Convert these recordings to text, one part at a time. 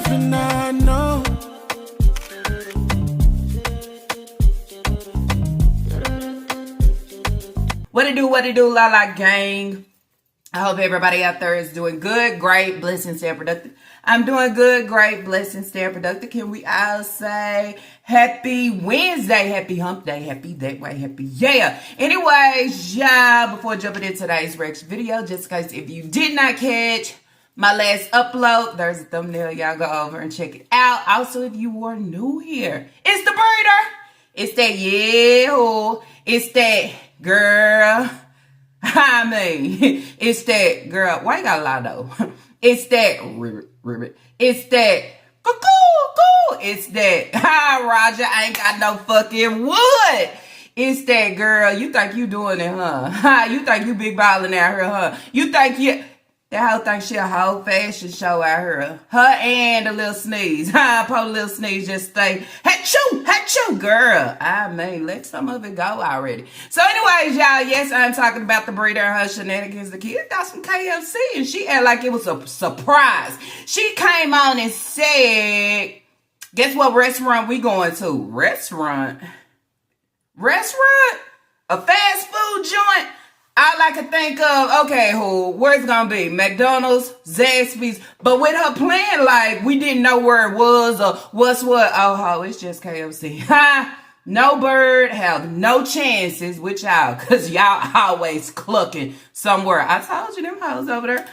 and I know. What it do, La La gang? I hope everybody out there is doing good, great, blessed, stay productive. I'm doing good, great, blessed, stay productive. Can we all say happy Wednesday, happy hump day, happy that way, happy yeah. Anyways, yeah, before jumping into today's reaction video, just in case if you did not catch my last upload, there's a thumbnail. Y'all go over and check it out. Also, if you were new here, it's the breeder. It's that yeah, it's that girl. I mean, it's that girl. Why you gotta lie though? It's that ribbit. It's that cuckoo. It's that Roger ain't got no fucking wood. It's that girl. You think you doing it, huh? You think you big ballin' out here, huh? You think you. That whole thing she a whole fashion show out here. Her and a little sneeze. Put a little sneeze, just stay. Hatchoo, girl. I mean, let some of it go already. So anyways, y'all, yes, I'm talking about the breeder and her shenanigans. The kid got some KFC and she acted like it was a surprise. She came on and said, guess what restaurant we going to? Restaurant? A fast food joint? All I could think of, okay, where's it gonna be? McDonald's, Zaxby's, but with her plan, like, we didn't know where it was or what's what. Oh, it's just KFC. Ha! No bird, have no chances with y'all, cause y'all always clucking somewhere. I told you them hoes over there.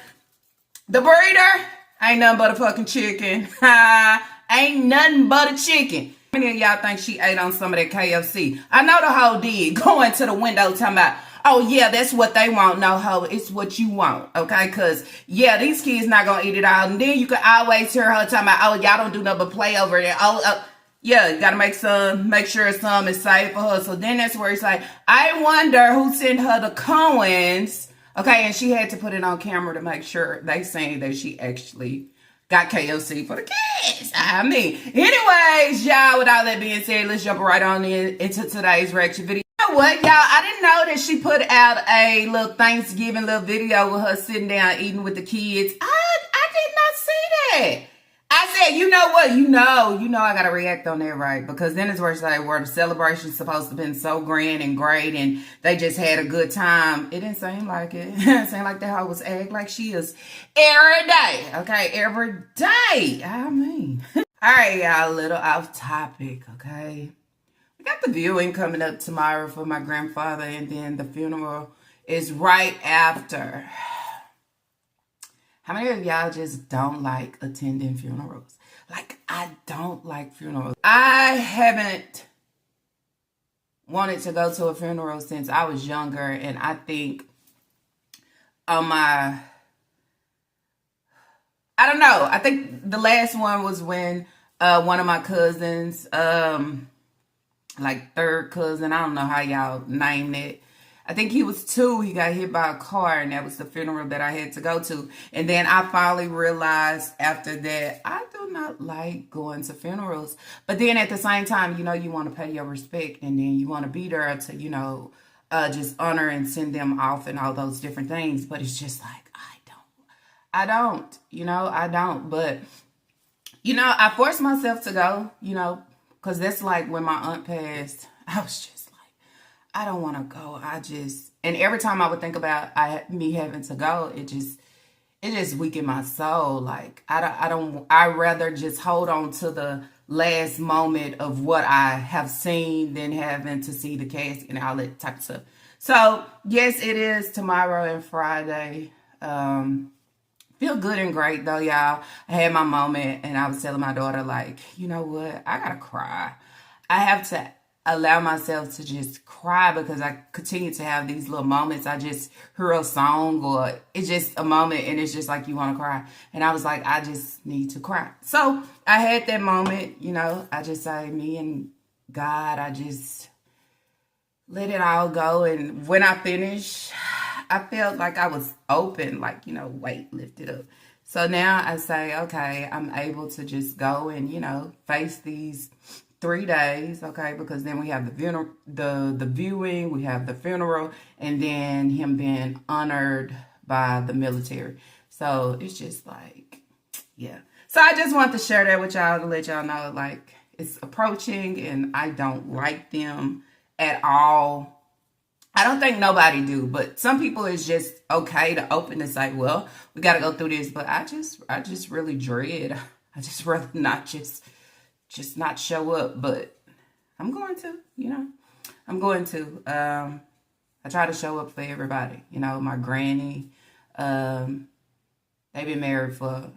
The breeder ain't nothing but a fucking chicken. Ha! Ain't nothing but a chicken. How many of y'all think she ate on some of that KFC? I know the hoe did. Going to the window talking about, oh, yeah, that's what they want. No, ho, it's what you want, okay? Because, yeah, these kids not going to eat it all. And then you can always hear her talking about, oh, y'all don't do nothing but play over there. Yeah, you got to make sure some is safe for her. So then that's where it's like, I wonder who sent her the Coens, okay? And she had to put it on camera to make sure they saying that she actually got KFC for the kids. I mean, anyways, y'all, with all that being said, let's jump right on into today's reaction video. What, y'all, I didn't know that she put out a little Thanksgiving little video with her sitting down eating with the kids. I did not see that. I said, you know what, you know I gotta react on that, right? Because then it's where it's like, where the celebration's supposed to have been so grand and great and they just had a good time. It didn't seem like it. It didn't seem like that hoe was act like she is every day. Okay, every day. I mean. All right, y'all, a little off topic, okay? We got the viewing coming up tomorrow for my grandfather, and then the funeral is right after. How many of y'all just don't like attending funerals? Like, I don't like funerals. I haven't wanted to go to a funeral since I was younger, and I think on my, I don't know. I think the last one was when one of my cousins, like third cousin, I don't know how y'all name it. I think he was 2. He got hit by a car, and that was the funeral that I had to go to. And then I finally realized after that, I do not like going to funerals. But then at the same time, you know, you want to pay your respect, and then you want to be there to, you know, just honor and send them off and all those different things. But it's just like, I don't. But, you know, I forced myself to go, you know, because that's like when my aunt passed, I was just like, I don't want to go. And every time I would think about me having to go, it just weakened my soul. Like, I'd rather just hold on to the last moment of what I have seen than having to see the casket and all that type of stuff. So, yes, it is tomorrow and Friday. Feel good and great though, y'all. I had my moment and I was telling my daughter, like, you know what? I gotta cry. I have to allow myself to just cry because I continue to have these little moments. I just hear a song or it's just a moment and it's just like you want to cry. And I was like, I just need to cry. So I had that moment, you know, I just say me and God, I just let it all go. And when I finished, I felt like I was open, like, you know, weight lifted up. So now I say, okay, I'm able to just go and, you know, face these 3 days, okay? Because then we have the viewing, we have the funeral, and then him being honored by the military. So it's just like, yeah. So I just want to share that with y'all to let y'all know, like, it's approaching and I don't like them at all. I don't think nobody do, but some people is just okay to open and say, well, we got to go through this. But I just really dread. I just rather not just not show up, but I'm going to, I'm going to. I try to show up for everybody. My granny, they've been married for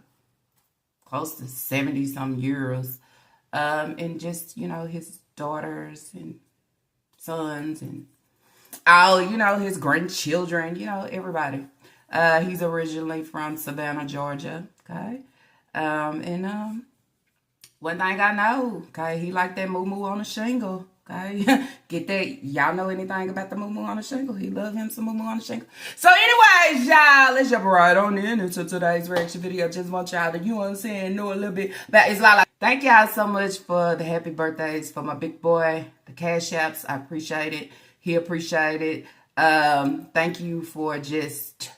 close to 70-some years. And just, his daughters and sons and all, his grandchildren, everybody. He's originally from Savannah, Georgia. Okay. And one thing I know, okay, he like that moo-moo on the shingle. Okay, get that. Y'all know anything about the moo-moo on the shingle? He love him some moo-moo on the shingle. So anyways, y'all, let's jump right on into today's reaction video. Just want y'all to, know a little bit about Islala. Thank y'all so much for the happy birthdays for my big boy, the cash apps. I appreciate it. He appreciated it. Thank you for just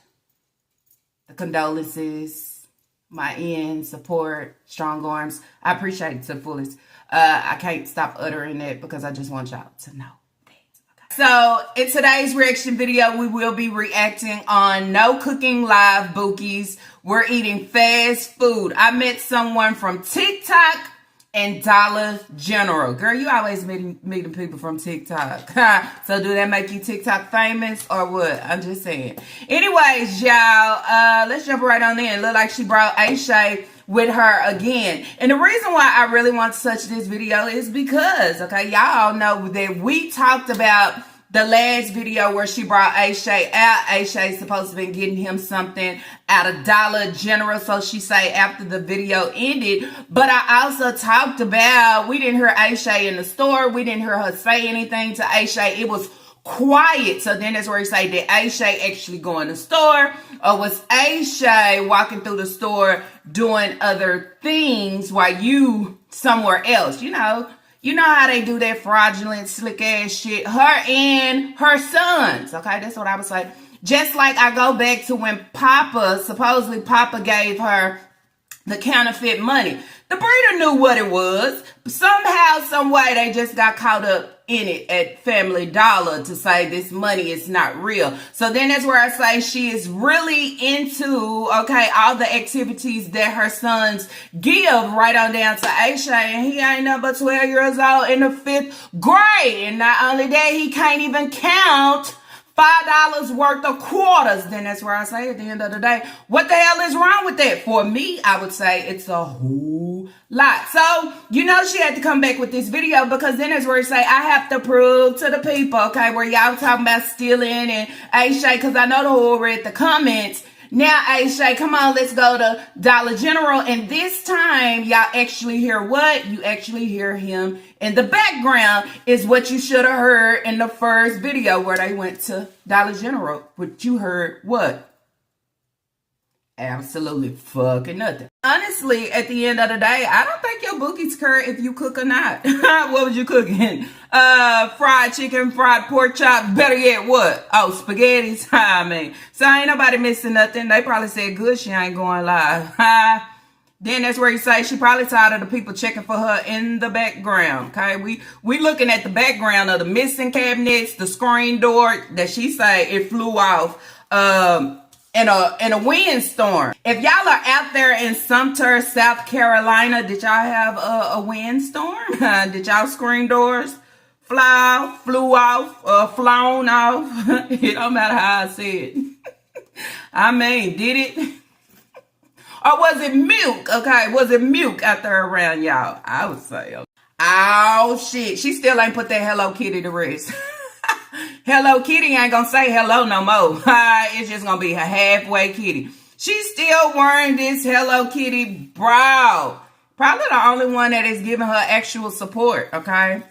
the condolences, my end, support, strong arms. I appreciate it to the fullest. I can't stop uttering that because I just want y'all to know that. Okay. So in today's reaction video, we will be reacting on No Cooking Live Bookies. We're eating fast food. I met someone from TikTok and Dollar General. Girl, you always meeting people from TikTok. So do that make you TikTok famous or what? I'm just saying. Anyways, y'all, let's jump right on in. Look like she brought Aisha with her again. And the reason why I really want to touch this video is because, okay, y'all know that we talked about the last video where she brought Aisha out. Aisha is supposed to be getting him something out of Dollar General, so she say after the video ended. But I also talked about, we didn't hear Aisha in the store. We didn't hear her say anything to Aisha. It was quiet. So then that's where you say, did Aisha actually go in the store? Or was Aisha walking through the store doing other things while you somewhere else? You know how they do that fraudulent, slick ass shit. Her and her sons. Okay, that's what I was like. Just like I go back to when supposedly Papa gave her the counterfeit money. The breeder knew what it was. Somehow, some way, they just got caught up in it at Family Dollar to say this money is not real. So then that's where I say she is really into, okay, all the activities that her sons give right on down to Aisha. And he ain't nothing but 12 years old in the 5th grade. And not only that, he can't even count $5 worth of quarters. Then that's where I say at the end of the day, what the hell is wrong with that? For me, I would say it's a whole lot. So, she had to come back with this video because then that's where I say, I have to prove to the people, okay, where y'all talking about stealing and Aisha, because I know the whole read the comments. Now, Aisha, come on, let's go to Dollar General. And this time, y'all actually hear what? You actually hear him in the background is what you should have heard in the first video where they went to Dollar General. But you heard what? Absolutely fucking nothing. Honestly, at the end of the day, I don't think your bookies care if you cook or not. What was you cooking? Fried chicken, fried pork chop, better yet what? Oh, spaghetti. I mean, so ain't nobody missing nothing. They probably said good, she ain't going live. Then that's where you say she probably tired of the people checking for her in the background. Okay, we looking at the background of the missing cabinets, the screen door that she say it flew off. In a windstorm. If y'all are out there in Sumter, South Carolina, did y'all have a windstorm? Did y'all screen doors fly off, flew off, flown off? It don't matter how I say it. I mean, did it? Or was it milk? Okay, was it milk out there around y'all? I would say, okay. Oh shit, she still ain't put that Hello Kitty to rest. Hello Kitty ain't gonna say hello no more. It's just gonna be her halfway kitty. She's still wearing this Hello Kitty bra. Probably the only one that is giving her actual support, okay?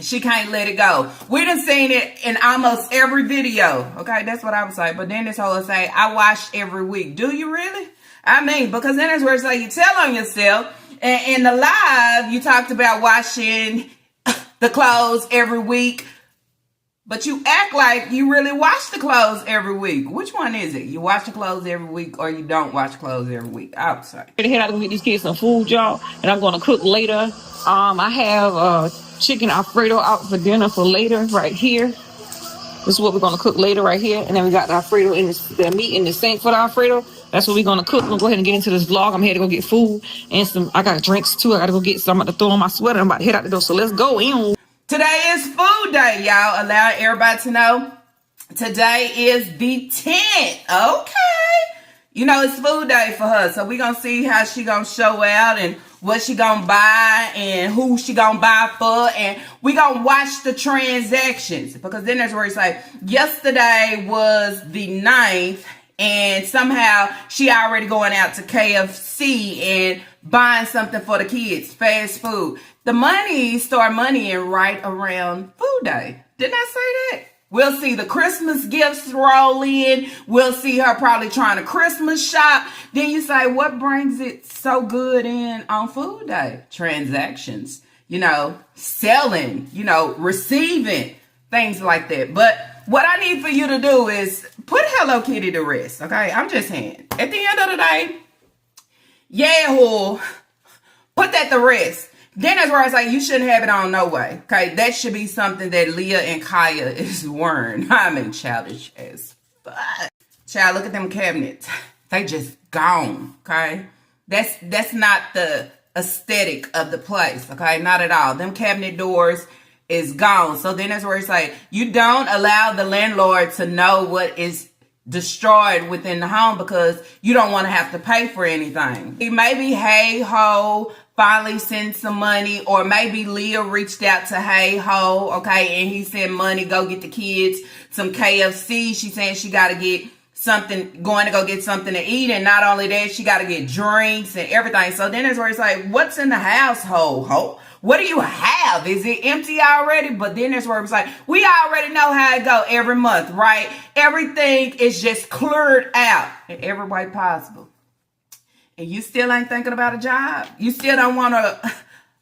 She can't let it go. We done seen it in almost every video, okay? That's what I would say. But then this whole say, I wash every week. Do you really? I mean, because then it's where it's like you tell on yourself. And in the live, you talked about washing the clothes every week. But you act like you really wash the clothes every week. Which one is it? You wash the clothes every week or you don't wash clothes every week? I would say. Head out to get these kids some food, y'all, and I'm gonna cook later. I have chicken Alfredo out for dinner for later right here. This is what we're gonna cook later right here, and then we got the Alfredo in the meat in the sink for the Alfredo. That's what we're gonna cook. I'm gonna go ahead and get into this vlog. I'm here to go get food and some. I got drinks too. I gotta go get some. I'm about to throw on my sweater. I'm about to head out the door. So let's go in. Today is food day, y'all. Allow everybody to know today is the 10th. Okay. You know, it's food day for her. So we're going to see how she going to show out and what she going to buy and who she going to buy for. And we going to watch the transactions. Because then there's where it's like, yesterday was the 9th. And somehow she already going out to KFC and buying something for the kids, fast food. The money start moneying right around food day. Didn't I say that? We'll see the Christmas gifts roll in. We'll see her probably trying to Christmas shop. Then you say, what brings it so good in on food day? Transactions, you know, selling, you know, receiving, things like that. But what I need for you to do is put Hello Kitty to rest, okay? I'm just saying. At the end of the day, yeah, put that to rest. Then that's where I was like, you shouldn't have it on no way. Okay, that should be something that Leah and Kaya is wearing. I mean, childish as fuck. Child, look at them cabinets. They just gone. Okay, that's not the aesthetic of the place. Okay, not at all. Them cabinet doors is gone. So then that's where it's like, you don't allow the landlord to know what is destroyed within the home because you don't want to have to pay for anything. Maybe Hey Ho finally sent some money, or maybe Leah reached out to Hey Ho, okay, and he sent money, go get the kids some KFC. She's saying she got to get something, going to go get something to eat, and not only that, she got to get drinks and everything. So then it's where it's like, what's in the household, Ho? What do you have? Is it empty already? But then that's where it's like, we already know how it go every month, right? Everything is just cleared out in every way possible. And you still ain't thinking about a job? You still don't want to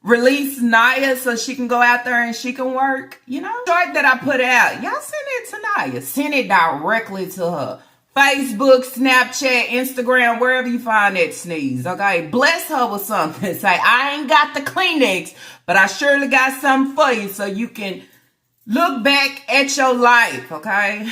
release Naya so she can go out there and she can work? You know? Short that I put out, y'all send it to Naya. Send it directly to her. Facebook, Snapchat, Instagram, wherever you find that sneeze, okay? Bless her with something. Say, I ain't got the Kleenex, but I surely got something for you so you can look back at your life, okay?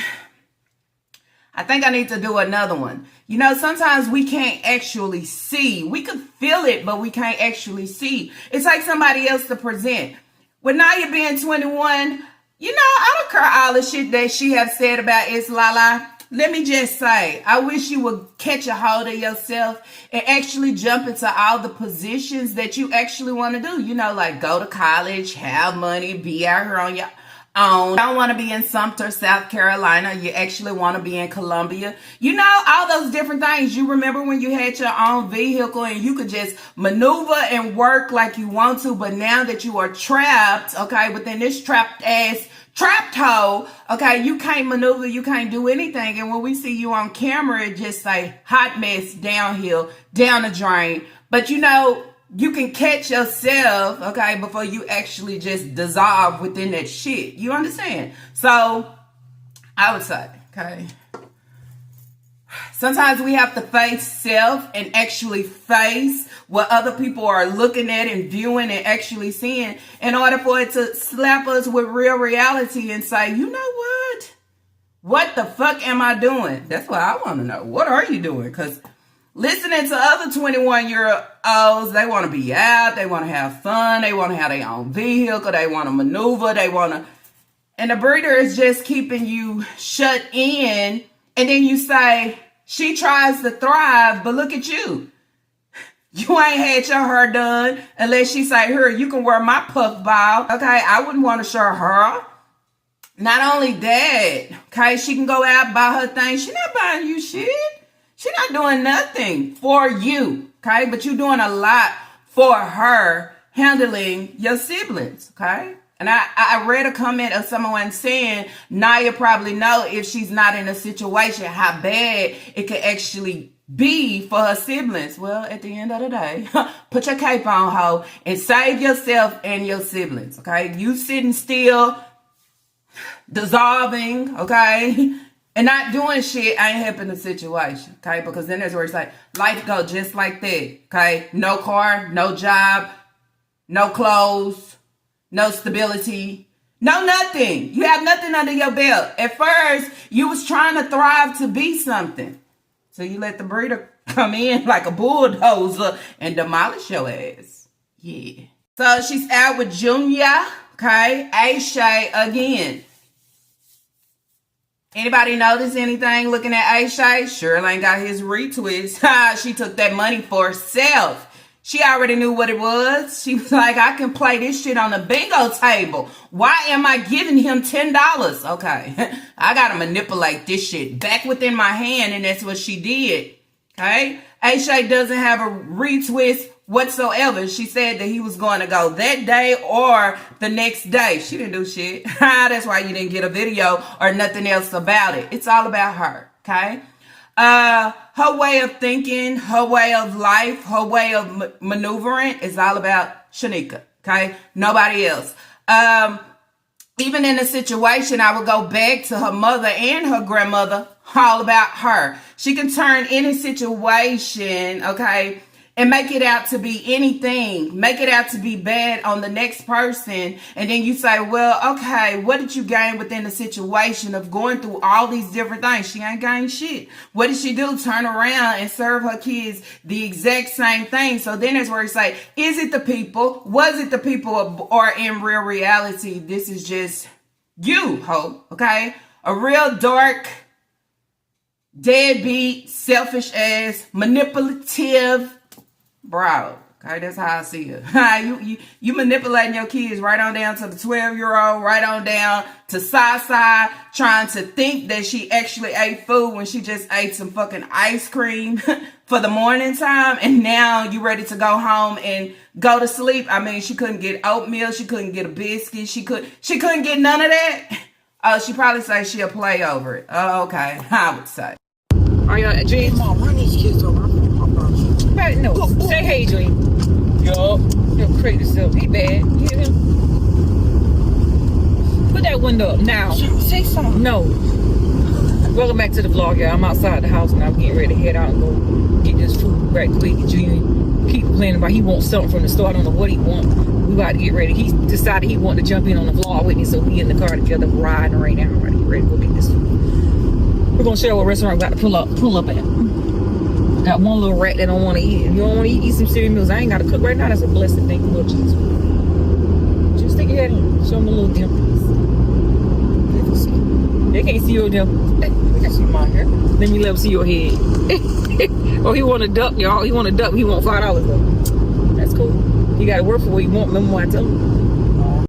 I think I need to do another one. You know, sometimes we can't actually see. We could feel it, but we can't actually see. It's like somebody else to present. With Naya being 21, you know, I don't care all the shit that she have said about Islala. Let me just say, I wish you would catch a hold of yourself and actually jump into all the positions that you actually want to do. You know, like go to college, have money, be out here on your own. You don't want to be in Sumter, South Carolina. You actually want to be in Columbia. You know, all those different things. You remember when you had your own vehicle and you could just maneuver and work like you want to. But now that you are trapped, okay, within this trapped hole, okay, you can't maneuver, you can't do anything. And when we see you on camera, it just say hot mess, downhill, down the drain. But you know, you can catch yourself, okay, before you actually just dissolve within that shit. You understand? So I would say, okay, sometimes we have to face self and actually face what other people are looking at and viewing and actually seeing in order for it to slap us with real reality and say, you know what? What the fuck am I doing? That's what I want to know. What are you doing? Because listening to other 21-year-olds, they want to be out, they want to have fun, they want to have their own vehicle, they want to maneuver, they want to, and the breeder is just keeping you shut in. And then you say, she tries to thrive, but look at you. You ain't had your hair done unless she say, here, you can wear my puff ball. Okay, I wouldn't want to show her. Not only that, okay, she can go out, buy her things. She not buying you shit. She not doing nothing for you, okay? But you doing a lot for her handling your siblings, okay? And I read a comment of someone saying, Naya probably know if she's not in a situation, how bad it could actually be for her siblings. Well, at the end of the day, put your cape on, ho, and save yourself and your siblings, okay? You sitting still, dissolving, okay? And not doing shit ain't helping the situation, okay? Because then there's where it's like, life go just like that, okay? No car, no job, no clothes, no stability, no nothing. You have nothing under your belt. At first, you was trying to thrive to be something. So you let the breeder come in like a bulldozer and demolish your ass. Yeah. So she's out with Junior, okay? A-Shay again. Anybody notice anything looking at A-Shay? Sure ain't got his retwist. She took that money for herself. She already knew what it was. She was like, I can play this shit on the bingo table. Why am I giving him $10? Okay, I gotta manipulate this shit back within my hand, and that's what she did. Okay, A-Shay doesn't have a retwist whatsoever. She said that he was going to go that day or the next day. She didn't do shit. That's why you didn't get a video or nothing else about it. It's all about her. Okay. Her way of thinking, her way of life, her way of maneuvering is all about Shanika. Okay. Nobody else. Even in a situation, I would go back to her mother and her grandmother, all about her. She can turn any situation, okay, and make it out to be anything, make it out to be bad on the next person. And then you say, well, okay, what did you gain within the situation of going through all these different things? She ain't gained shit. What did she do? Turn around and serve her kids the exact same thing. So then that's where you say, is it the people? Was it the people? Or in real reality, this is just you, ho, okay? A real dark, deadbeat, selfish ass, manipulative, bro, okay, that's how I see it. You manipulating your kids right on down to the 12-year-old, right on down to Sasa, trying to think that she actually ate food when she just ate some fucking ice cream for the morning time, and now you ready to go home and go to sleep. I mean, she couldn't get oatmeal, she couldn't get a biscuit, she couldn't get none of that. Oh, she probably say she'll play over it. Oh, okay, I would say. Are you at Dream? Mom, run these kids over. Right, no. Say hey, Dream. Yup. He'll crazy stuff. He bad. You hear him? Put that window up now. Say something. No. Welcome back to the vlog, y'all. I'm outside the house and I'm getting ready to head out and go get this food right quick. Junior keep complaining about he wants something from the store. I don't know what he wants. We about to get ready. He decided he wanted to jump in on the vlog with me, so we in the car together riding right now. We're ready to go get this food. We're gonna share what restaurant we got to pull up at. Got one little rat that don't want to eat. If you don't want to eat some cereal meals, I ain't got to cook right now. That's a blessed thing. Little cheese. Just stick your head in. Show them a little dimples. They can see. They can't see your dimples. They can see my hair. Let me let them see your head. Oh, he want to duck, y'all. He want to duck. He want $5 though. That's cool. He got to work for what he want. Remember what I told him?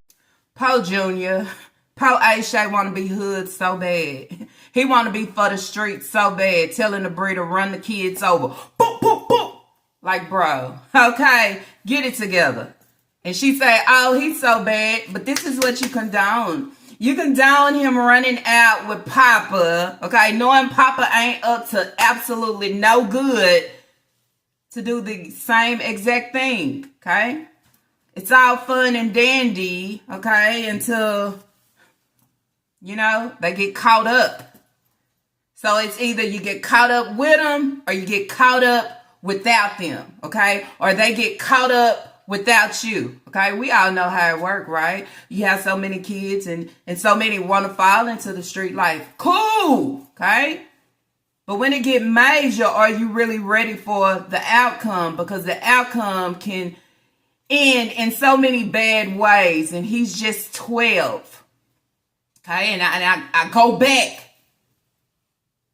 Po Junior. Po A-Shay want to be hood so bad. He want to be for the streets so bad, telling the breeder run the kids over. Boop, boop, boop. Like, bro, okay, get it together. And she said, oh, he's so bad, but this is what you condone. You condone him running out with Papa, okay, knowing Papa ain't up to absolutely no good to do the same exact thing, okay? It's all fun and dandy, okay, until, you know, they get caught up. So it's either you get caught up with them or you get caught up without them, okay? Or they get caught up without you, okay? We all know how it works, right? You have so many kids and so many want to fall into the street life. Cool, okay? But when it get major, are you really ready for the outcome? Because the outcome can end in so many bad ways, and he's just 12, okay? And I go back.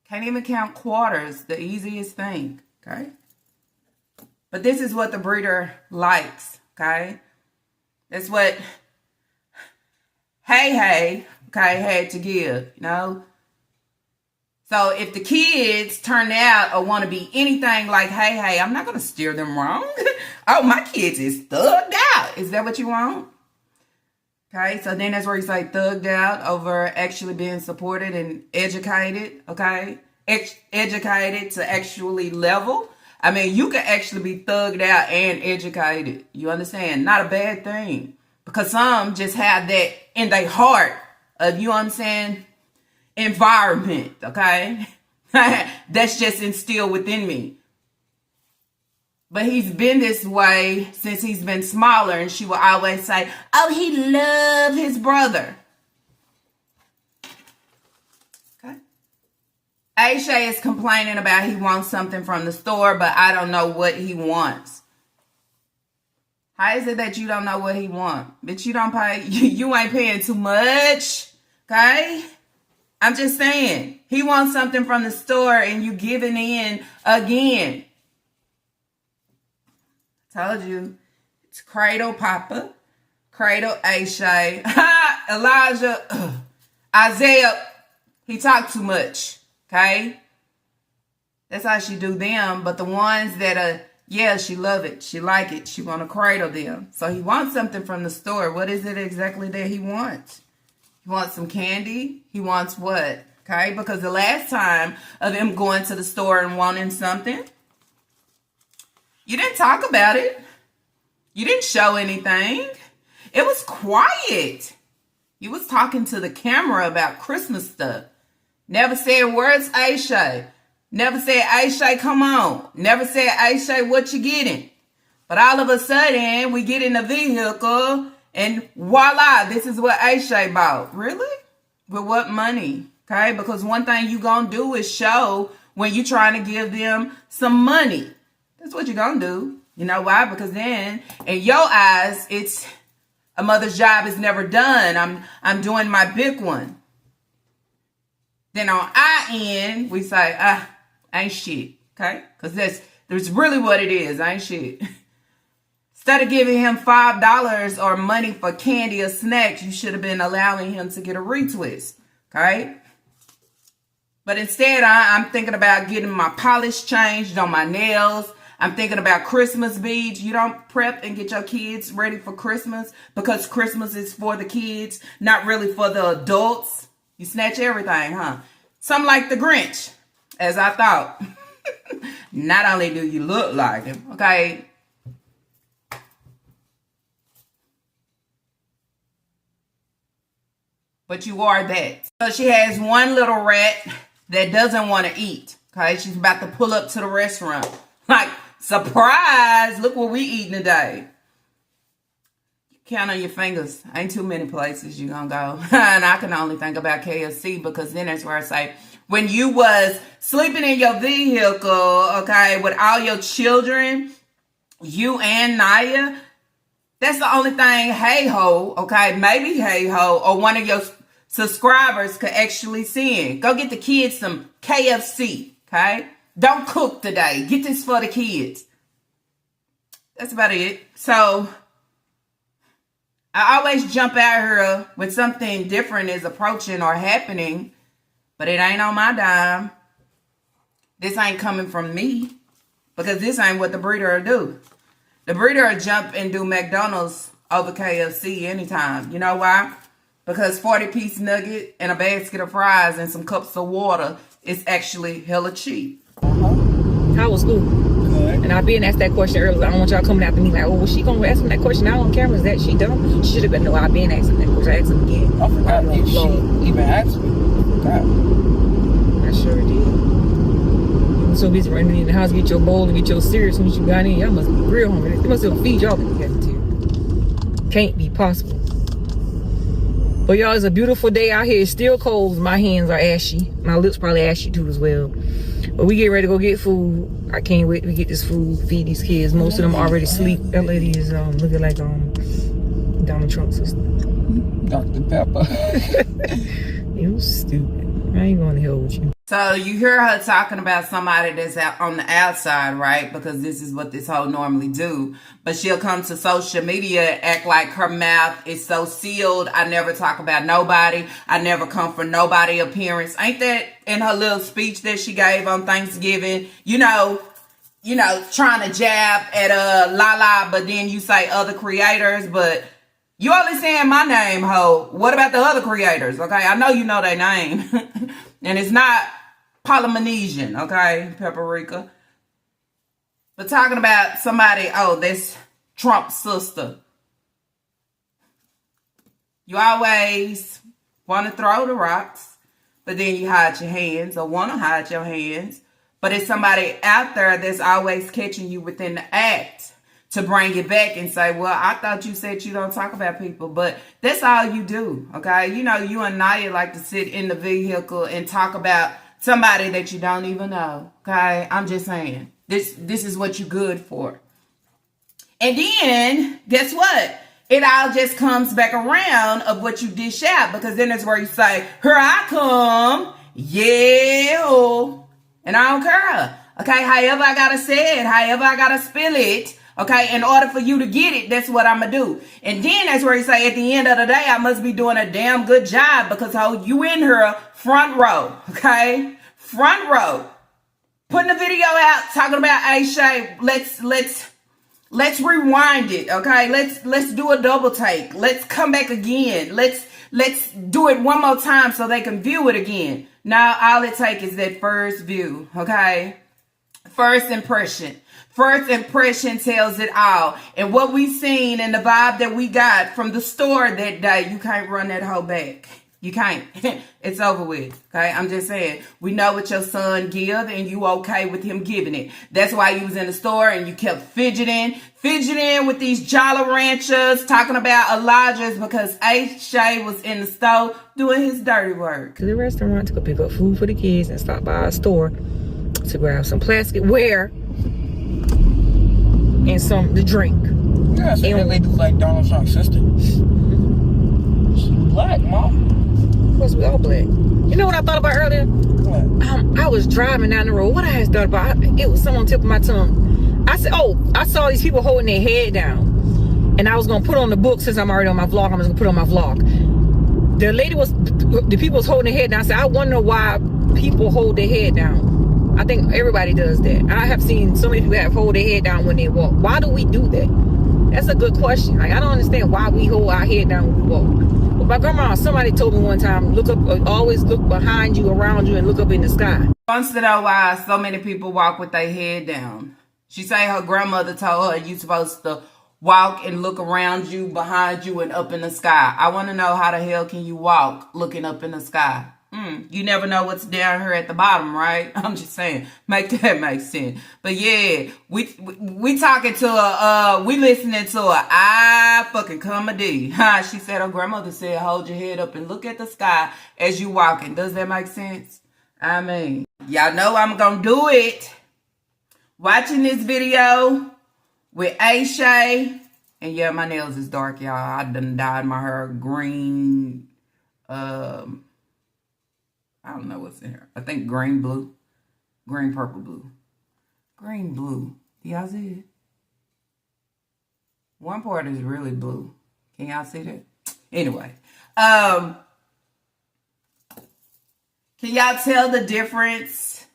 Can't even count quarters, the easiest thing, okay? But this is what the breeder likes, okay? That's what Hey, okay, had to give, you know? So if the kids turn out or want to be anything like Hey, I'm not going to steer them wrong. Oh, my kids is thugged out. Is that what you want? Okay, so then that's where he's like thugged out over actually being supported and educated, okay? Educated to actually level. I mean, you can actually be thugged out and educated. You understand? Not a bad thing. Because some just have that in their heart of, you know what I'm saying, environment, okay? That's just instilled within me. But he's been this way since he's been smaller, and she will always say, oh, he loved his brother. Okay. Aisha is complaining about he wants something from the store, but I don't know what he wants. How is it that you don't know what he wants? Bitch, you don't pay, you ain't paying too much, okay? I'm just saying, he wants something from the store and you giving in again. Told you, it's Cradle Papa, Cradle Aisha, Elijah, Isaiah, he talked too much, okay? That's how she do them, but the ones that are, yeah, she love it, she like it, she want to cradle them. So he wants something from the store. What is it exactly that he wants? He wants some candy. He wants what? Okay, because the last time of him going to the store and wanting something, you didn't talk about it. You didn't show anything. It was quiet. You was talking to the camera about Christmas stuff. Never said words, Aisha. Never said, Aisha, come on. Never said, Aisha, what you getting? But all of a sudden, we get in the vehicle and voila, this is what Aisha bought. Really? With what money? Okay, because one thing you gonna do is show when you trying to give them some money. That's what you're gonna do. You know why? Because then, in your eyes, it's a mother's job is never done. I'm doing my big one. Then on our end, we say, ain't shit. Okay? Because that's really what it is. Ain't shit. Instead of giving him $5 or money for candy or snacks, you should have been allowing him to get a retwist. Okay? But instead, I'm thinking about getting my polish changed on my nails. I'm thinking about Christmas beads. You don't prep and get your kids ready for Christmas because Christmas is for the kids, not really for the adults. You snatch everything, huh? Something like the Grinch, as I thought. Not only do you look like him, okay? But you are that. So she has one little rat that doesn't want to eat, okay? She's about to pull up to the restaurant. Like, surprise, look what we eating today. Count on your fingers. Ain't too many places you're gonna go. And I can only think about KFC because then that's where I say, when you was sleeping in your vehicle, okay, with all your children, you and Naya, that's the only thing hey-ho, okay, maybe hey-ho, or one of your subscribers could actually send. Go get the kids some KFC, okay? Don't cook today. Get this for the kids. That's about it. So I always jump out here when something different is approaching or happening, but it ain't on my dime. This ain't coming from me because this ain't what the breeder will do. The breeder will jump and do McDonald's over KFC anytime. You know why? Because 40-piece nugget and a basket of fries and some cups of water is actually hella cheap. How was school? Good. And I've been asked that question earlier. I don't want y'all coming after me like, oh, was she gonna ask him that question now on camera? Is that she dumb? She should have been. No, I've been asking that question. I asked him again. I forgot if she even asked me. I sure did. I'm so busy running in the house, get your bowl and get your cereal as soon as you got in. Y'all must be real hungry. They must have feed y'all when you got to. Can't be possible. But y'all, it's a beautiful day out here. It's still cold. My hands are ashy. My lips probably ashy too as well. But we get ready to go get food. I can't wait to get this food, feed these kids. Most of them already sleep. That lady is looking like Donald Trump's sister. Dr. Pepper. You stupid. I ain't going to hell with you. So you hear her talking about somebody that's out on the outside, right? Because this is what this hoe normally do. But she'll come to social media, act like her mouth is so sealed. I never talk about nobody. I never come for nobody appearance. Ain't that in her little speech that she gave on Thanksgiving? You know, trying to jab at Lala, but then you say other creators, but you only saying my name, ho. What about the other creators? Okay, I know you know their name. And it's not Polynesian, okay, Paprika. But talking about somebody, oh, that's Trump's sister. You always want to throw the rocks, but then you hide your hands or want to hide your hands. But it's somebody out there that's always catching you within the act to bring it back and say, well, I thought you said you don't talk about people, but that's all you do, okay? You know, you and Naya like to sit in the vehicle and talk about somebody that you don't even know, okay? I'm just saying, this is what you're good for. And then, guess what? It all just comes back around of what you dish out, because then it's where you say, here I come, yeah, and I don't care, okay? However I gotta say it, however I gotta spill it, okay, in order for you to get it, that's what I'm going to do. And then that's where you say, at the end of the day, I must be doing a damn good job because how you in here front row, okay? Front row. Putting the video out, talking about Aisha. Let's rewind it, okay? Let's do a double take. Let's come back again. Let's do it one more time so they can view it again. Now, all it takes is that first view, okay? First impression. First impression tells it all. And what we seen and the vibe that we got from the store that day, you can't run that hoe back. You can't. It's over with. Okay? I'm just saying. We know what your son give and you okay with him giving it. That's why you was in the store and you kept fidgeting with these Jolly Ranchers, talking about Elijah's, because Aisha was in the store doing his dirty work. To the restaurant to go pick up food for the kids and stop by a store to grab some plasticware and some to drink. Yeah, so that lady like Donald Trump's sister. She black, Mom. Of course, we all black. You know what I thought about earlier? What? I was driving down the road. What I had thought about, it was something on the tip of my tongue. I said, oh, I saw these people holding their head down. And I was going to put on the book, since I'm already on my vlog, I'm just going to put on my vlog. The lady was, the people was holding their head down. I said, I wonder why people hold their head down. I think everybody does that. I have seen so many people have hold their head down when they walk. Why do we do that? That's a good question. Like, I don't understand why we hold our head down when we walk. But my grandma, somebody told me one time, look up, always look behind you, around you, and look up in the sky. Wants to know why so many people walk with their head down. She say her grandmother told her you supposed to walk and look around you, behind you, and up in the sky. I want to know, how the hell can you walk looking up in the sky? You never know what's down here at the bottom, right? I'm just saying, make that make sense. But yeah, we talking to we listening to a fucking comedy. She said her grandmother said, hold your head up and look at the sky as you walking. Does that make sense? I mean, y'all know I'm gonna do it. Watching this video with Aisha, and yeah, my nails is dark, y'all. I done dyed my hair green. I don't know what's in here. I think green, blue. Green, purple, blue. Green, blue. Do y'all see it? One part is really blue. Can y'all see that? Anyway. Can y'all tell the difference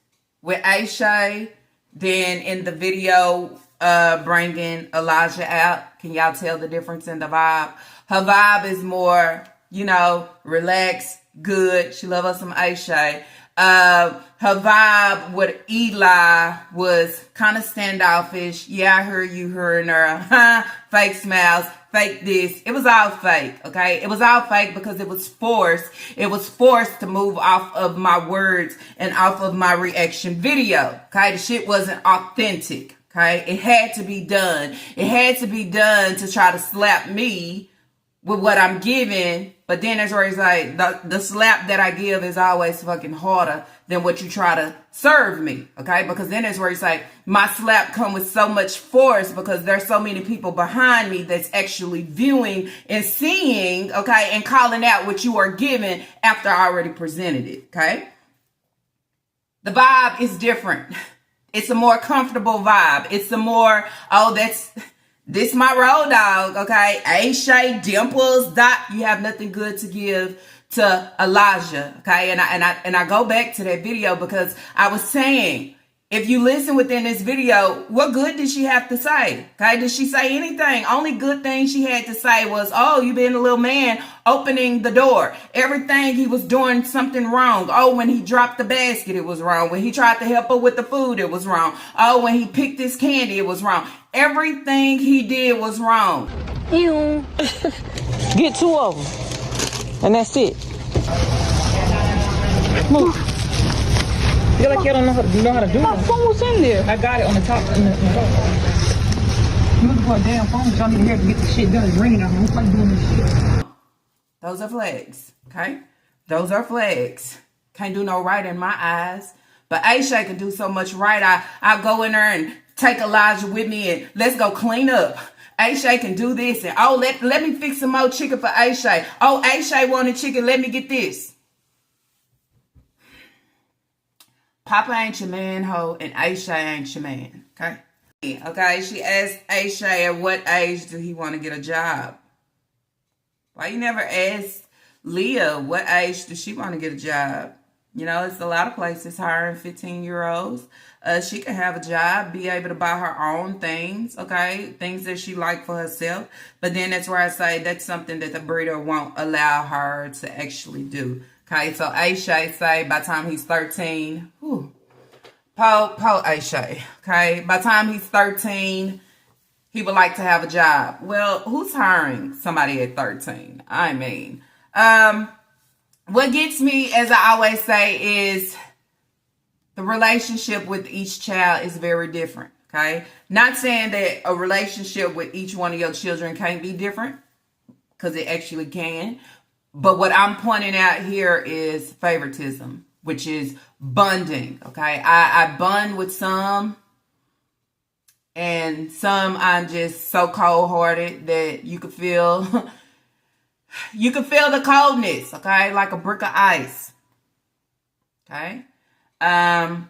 with Aisha than in the video bringing Elijah out? Can y'all tell the difference in the vibe? Her vibe is more, you know, relaxed, good. She love us some Aisha. Her vibe with Eli was kind of standoffish. Yeah, I heard you hearing her. Fake smiles, fake this. It was all fake, okay? It was all fake because it was forced. It was forced to move off of my words and off of my reaction video, okay? The shit wasn't authentic, okay? It had to be done. It had to be done to try to slap me with what I'm giving. But then that's where it's like, the slap that I give is always fucking harder than what you try to serve me, okay? Because then it's where it's like, my slap come with so much force because there's so many people behind me that's actually viewing and seeing, okay, and calling out what you are giving after I already presented it, okay? The vibe is different. It's a more comfortable vibe. It's a more, this my road dog, okay? Aisha, Dimples, Dot, you have nothing good to give to Elijah, okay? And I go back to that video because I was saying, if you listen within this video, what good did she have to say? Okay, did she say anything? Only good thing she had to say was, oh, you been a little man opening the door. Everything he was doing something wrong. Oh, when he dropped the basket, it was wrong. When he tried to help her with the food, it was wrong. Oh, when he picked his candy, it was wrong. Everything he did was wrong. Get two of them, and that's it. Move. Feel like you don't know how to do it. Phone was in there. I got it on the top. You looking for a damn phone, but y'all need to hear to get the shit done. It's raining out here. Who's like doing this shit? Those are flags, okay? Those are flags. Can't do no right in my eyes. But Aisha can do so much right. I go in there and take Elijah with me and let's go clean up. Aisha can do this. And oh, let me fix some more chicken for Aisha. Oh, Aisha wanted chicken. Let me get this. Papa ain't your man, ho, and Aisha ain't your man, okay? Okay, she asked Aisha at what age do he want to get a job? Why you never asked Leah what age does she want to get a job? You know, it's a lot of places hiring 15-year-olds. She can have a job, be able to buy her own things, okay? Things that she like for herself. But then that's where I say that's something that the breeder won't allow her to actually do. Okay, so Aisha say by the time he's 13, Paul Aisha, okay? By the time he's 13, he would like to have a job. Well, who's hiring somebody at 13? I mean, what gets me, as I always say, is the relationship with each child is very different, okay? Not saying that a relationship with each one of your children can't be different, because it actually can. But what I'm pointing out here is favoritism, which is bonding, okay? I bond with some, and some I'm just so cold-hearted that you could feel, you can feel the coldness, okay? Like a brick of ice, okay? Going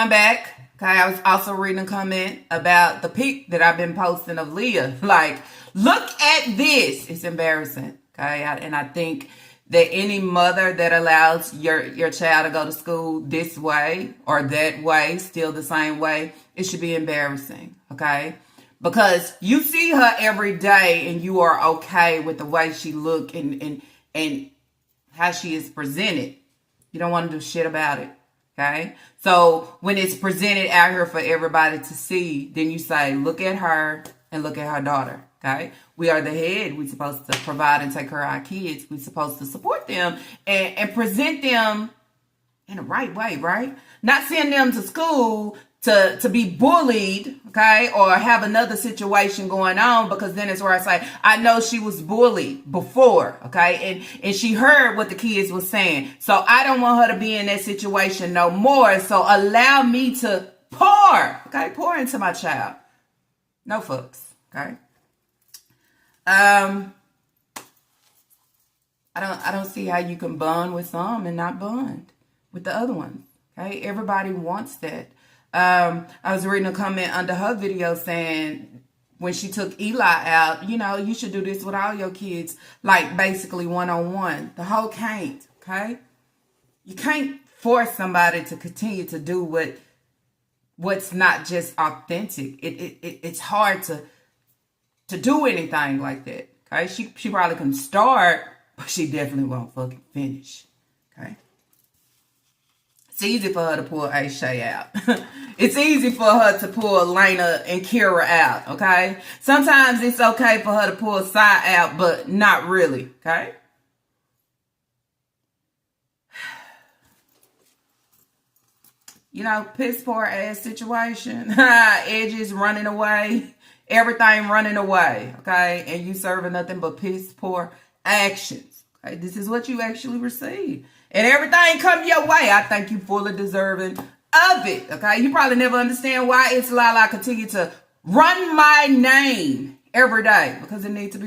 back, okay, I was also reading a comment about the pic that I've been posting of Leah. Like, look at this. It's embarrassing. Okay, and I think that any mother that allows your child to go to school this way or that way, still the same way, it should be embarrassing, okay? Because you see her every day and you are okay with the way she look and how she is presented. You don't want to do shit about it, okay? So when it's presented out here for everybody to see, then you say, look at her and look at her daughter. Okay, we are the head. We're supposed to provide and take care of our kids. We're supposed to support them and present them in the right way, right? Not send them to school to be bullied, okay, or have another situation going on, because then it's where I say, I know she was bullied before, okay, and she heard what the kids were saying. So I don't want her to be in that situation no more. So allow me to pour into my child. No fucks, okay? I don't see how you can bond with some and not bond with the other ones. Okay, everybody wants that. I was reading a comment under her video saying when she took Eli out, you know, you should do this with all your kids, like basically one-on-one. The whole can't. Okay, you can't force somebody to continue to do what's not just authentic. It's hard to do anything like that, okay? She probably can start, but she definitely won't fucking finish, okay? It's easy for her to pull Aisha out. It's easy for her to pull Lena and Kira out, okay? Sometimes it's okay for her to pull Sai out, but not really, okay? You know, piss poor ass situation. Edges running away. Everything running away, okay? And you serving nothing but piss poor actions, okay? This is what you actually receive. And everything come your way. I think you fully deserving of it, okay? You probably never understand why it's Lala continue to run my name every day, because it need to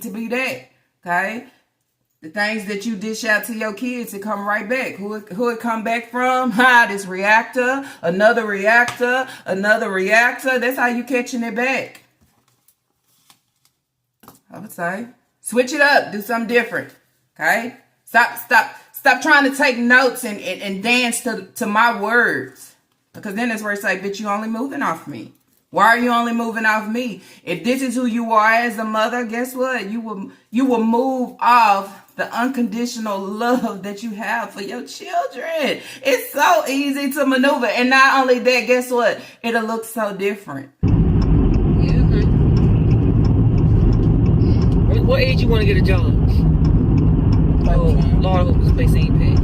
be that, okay? The things that you dish out to your kids, it come right back. Who it come back from? This reactor, another reactor, another reactor. That's how you catching it back. I would say, switch it up. Do something different. Okay? Stop trying to take notes and dance to my words. Because then that's where it's like, bitch, you only moving off me. Why are you only moving off me? If this is who you are as a mother, guess what? You will move off the unconditional love that you have for your children. It's so easy to maneuver. And not only that, guess what? It'll look so different. What age you want to get a job? Oh, Lord, I hope this place ain't packed.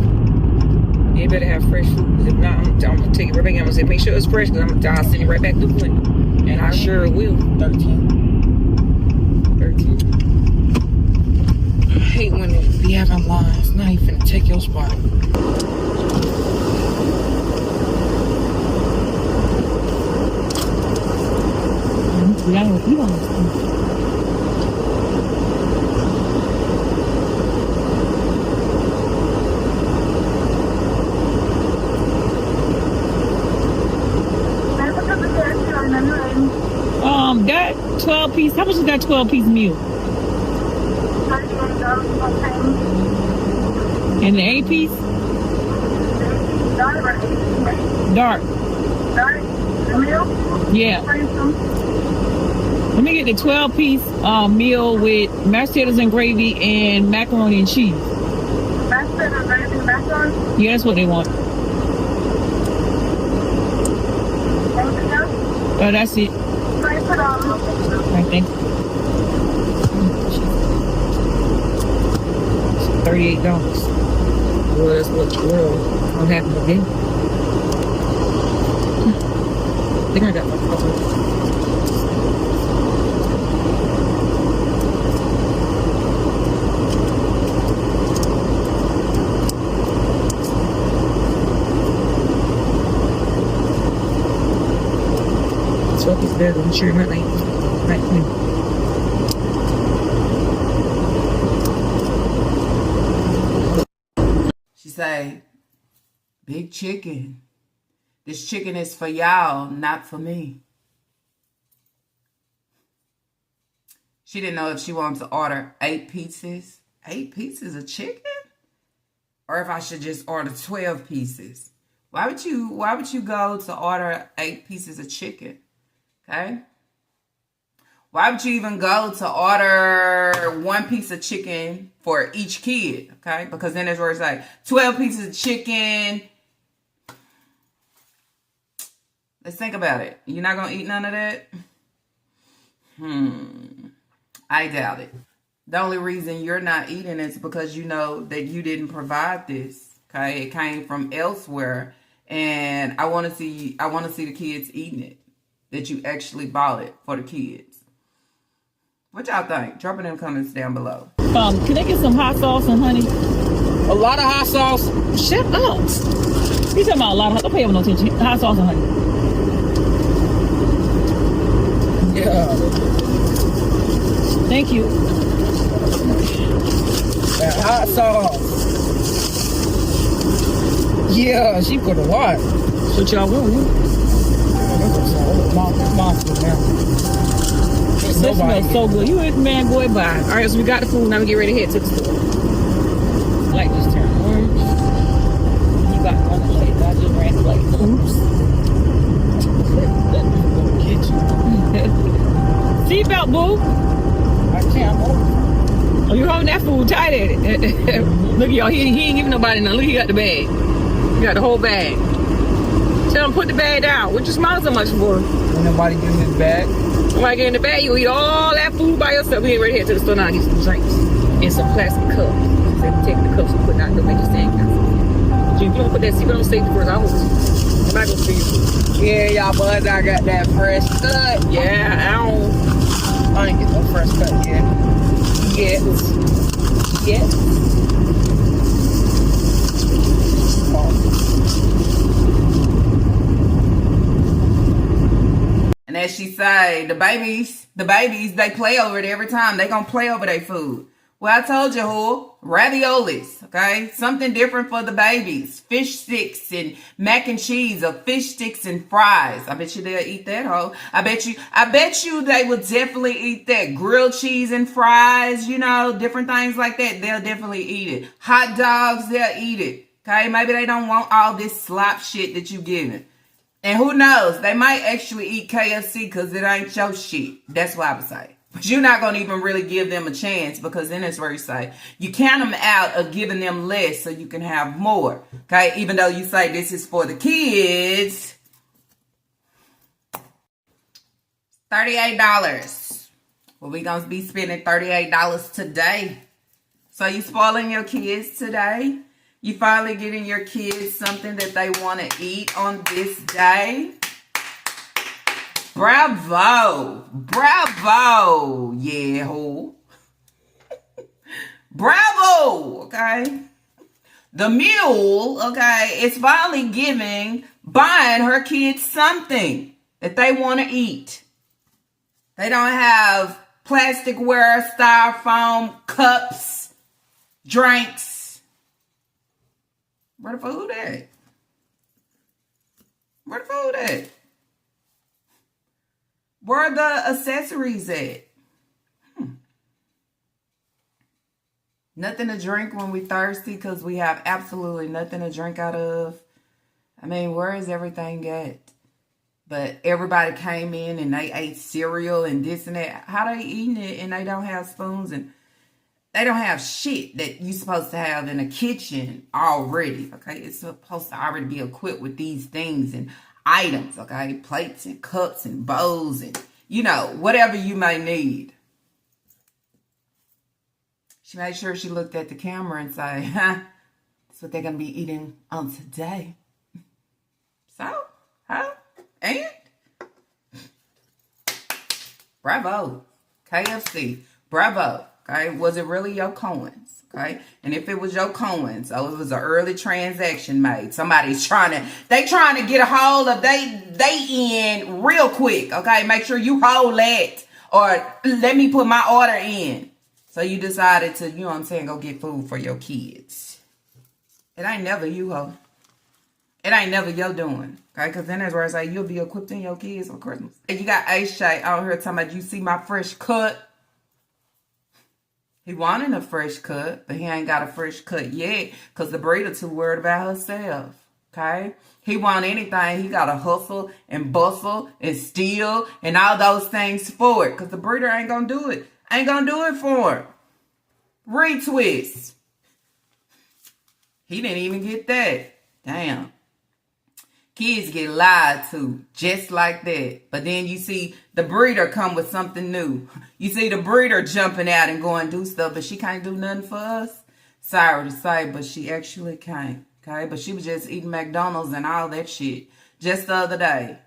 You better have fresh food. If not, I'm gonna take it right back. I'm gonna say, make sure it's fresh, because I'll send it right back to the window. And I sure will. 13. I hate when they be having lines. Now you finna take your spot. That 12 piece, how much is that 12 piece meal? And the 8 piece? Dark. Yeah. Let me get the 12 piece meal with mashed potatoes and gravy and macaroni and cheese. Mashed potatoes, gravy, and macaroni? Yeah, that's what they want. Anything else? That's it. Right, put on. I think. $38. Well, that's what happened again. I think I got my cover. Fuck is better than sure my name. Right now. She say, big chicken. This chicken is for y'all, not for me. She didn't know if she wanted to order 8 pieces. 8 pieces of chicken? Or if I should just order 12 pieces. Why would you go to order 8 pieces of chicken? Okay? Why would you even go to order 1 piece of chicken for each kid? Okay? Because then there's where it's like 12 pieces of chicken. Let's think about it. You're not going to eat none of that? I doubt it. The only reason you're not eating is because you know that you didn't provide this. Okay? It came from elsewhere. And I want to see the kids eating it. That you actually bought it for the kids. What y'all think? Drop it in the comments down below. Can I get some hot sauce and honey? A lot of hot sauce. Shut up. You talking about a lot of, don't pay no attention. Hot sauce and honey. Yeah. Thank you. That hot sauce. Yeah, she put a lot. What y'all want? That smells so good. You a man, boy, bye. All right, so we got the food. Now we get ready to head to the store. Light just turned orange. You got on the plate. I just ran the plate. Oops. Seatbelt, boo. I can't hold. Oh, you holding that food tight at it. Look at y'all. He ain't giving nobody none. Look, he got the bag. He got the whole bag. Tell him put the bag down. What you smiling so much for? Ain't nobody getting his bag. Somebody get in the bag, you eat all that food by yourself. We ain't ready to head to the store now and get some drinks in some plastic cups. They take the cups and put it out there, make it stand council. If you don't put that seatbelt on safety first, I hope I'm not gonna see you. Yeah, y'all buzz, I got that fresh cut. Yeah, I ain't get no fresh cut yet. Yes. And as she say, the babies, they play over it every time. They gonna play over their food. Well, I told you who. Raviolis, okay? Something different for the babies. Fish sticks and mac and cheese or fish sticks and fries. I bet you they'll eat that, ho. I bet you they will definitely eat that. Grilled cheese and fries, you know, different things like that. They'll definitely eat it. Hot dogs, they'll eat it. Okay? Maybe they don't want all this slop shit that you giving. And who knows? They might actually eat KFC because it ain't your shit. That's what I would say. But you're not going to even really give them a chance because then it's where you say, you count them out of giving them less so you can have more. Okay? Even though you say this is for the kids. $38. Well, we're going to be spending $38 today. So you spoiling your kids today? You finally getting your kids something that they want to eat on this day? Bravo. Bravo. Yeah, ho. Bravo. Okay. The mule, okay, is finally buying her kids something that they want to eat. They don't have plasticware, styrofoam, cups, drinks. Where the food at? Where the food at? Where are the accessories at? Nothing to drink when we thirsty because we have absolutely nothing to drink out of. I mean, where is everything at? But everybody came in and they ate cereal and this and that. How they eating it and they don't have spoons and they don't have shit that you supposed to have in a kitchen already, okay? It's supposed to already be equipped with these things and items, okay? Plates and cups and bowls and, you know, whatever you may need. She made sure she looked at the camera and said, that's what they're going to be eating on today. So, and? Bravo. KFC. Bravo. Okay. Was it really your Cohen's? Okay. And if it was your Cohen's, so it was an early transaction made. Somebody's trying to get a hold of they in real quick. Okay. Make sure you hold that or let me put my order in. So you decided to, you know what I'm saying, go get food for your kids. It ain't never you, ho. It ain't never your doing. Okay? Because then that's where I say you'll be equipping your kids for Christmas. And you got A-Shay out here talking about, you see my fresh cut. He wanted a fresh cut, but he ain't got a fresh cut yet. Because the breeder too worried about herself. Okay? He want anything. He got to hustle and bustle and steal and all those things for it. Because the breeder ain't going to do it. Ain't gonna do it for him. Retwist. He didn't even get that. Damn. Kids get lied to just like that. But then you see the breeder come with something new. You see the breeder jumping out and going do stuff, but she can't do nothing for us. Sorry to say, but she actually can't. Okay? But she was just eating McDonald's and all that shit just the other day.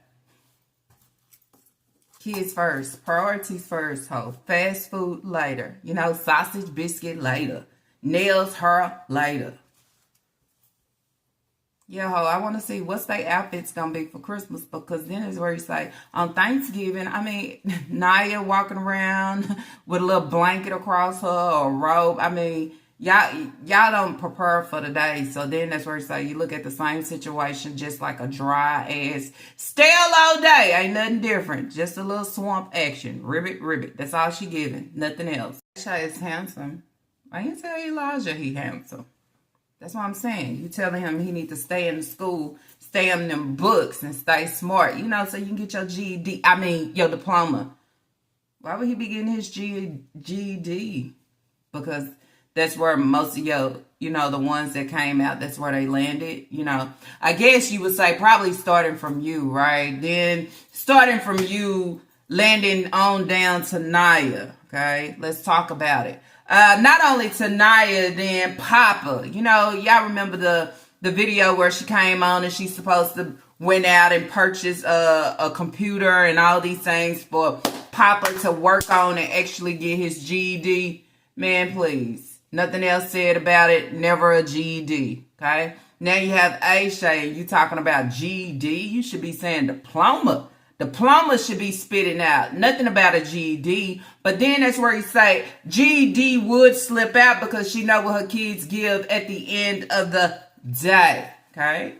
Kids first. Priorities first, ho. Fast food later. You know, sausage, biscuit later. Nails, hair later. Yeah, ho, I want to see what's their outfits going to be for Christmas. Because then is where you say, on Thanksgiving, I mean, Naya walking around with a little blanket across her or a robe. I mean, y'all don't prepare for the day. So then that's where you say you look at the same situation, just like a dry ass, stale all day. Ain't nothing different. Just a little swamp action. Ribbit. That's all she giving. Nothing else. Shay is handsome. I didn't tell Elijah he handsome. That's what I'm saying. You telling him he need to stay in the school, stay in them books and stay smart, you know, so you can get your GED, your diploma. Why would he be getting his GED? Because that's where most of your, you know, the ones that came out, that's where they landed, you know. I guess you would say probably starting from you, right? Then starting from you, landing on down to Naya, okay? Let's talk about it. Not only to Naya, then Papa. You know, y'all remember the video where she came on and she's supposed to went out and purchase a computer and all these things for Papa to work on and actually get his GED. Man, please. Nothing else said about it. Never a GED. Okay? Now you have A-Shay and you talking about GED. You should be saying diploma. Diploma should be spitting out. Nothing about a GED. But then that's where you say GED would slip out because she know what her kids give at the end of the day. Okay?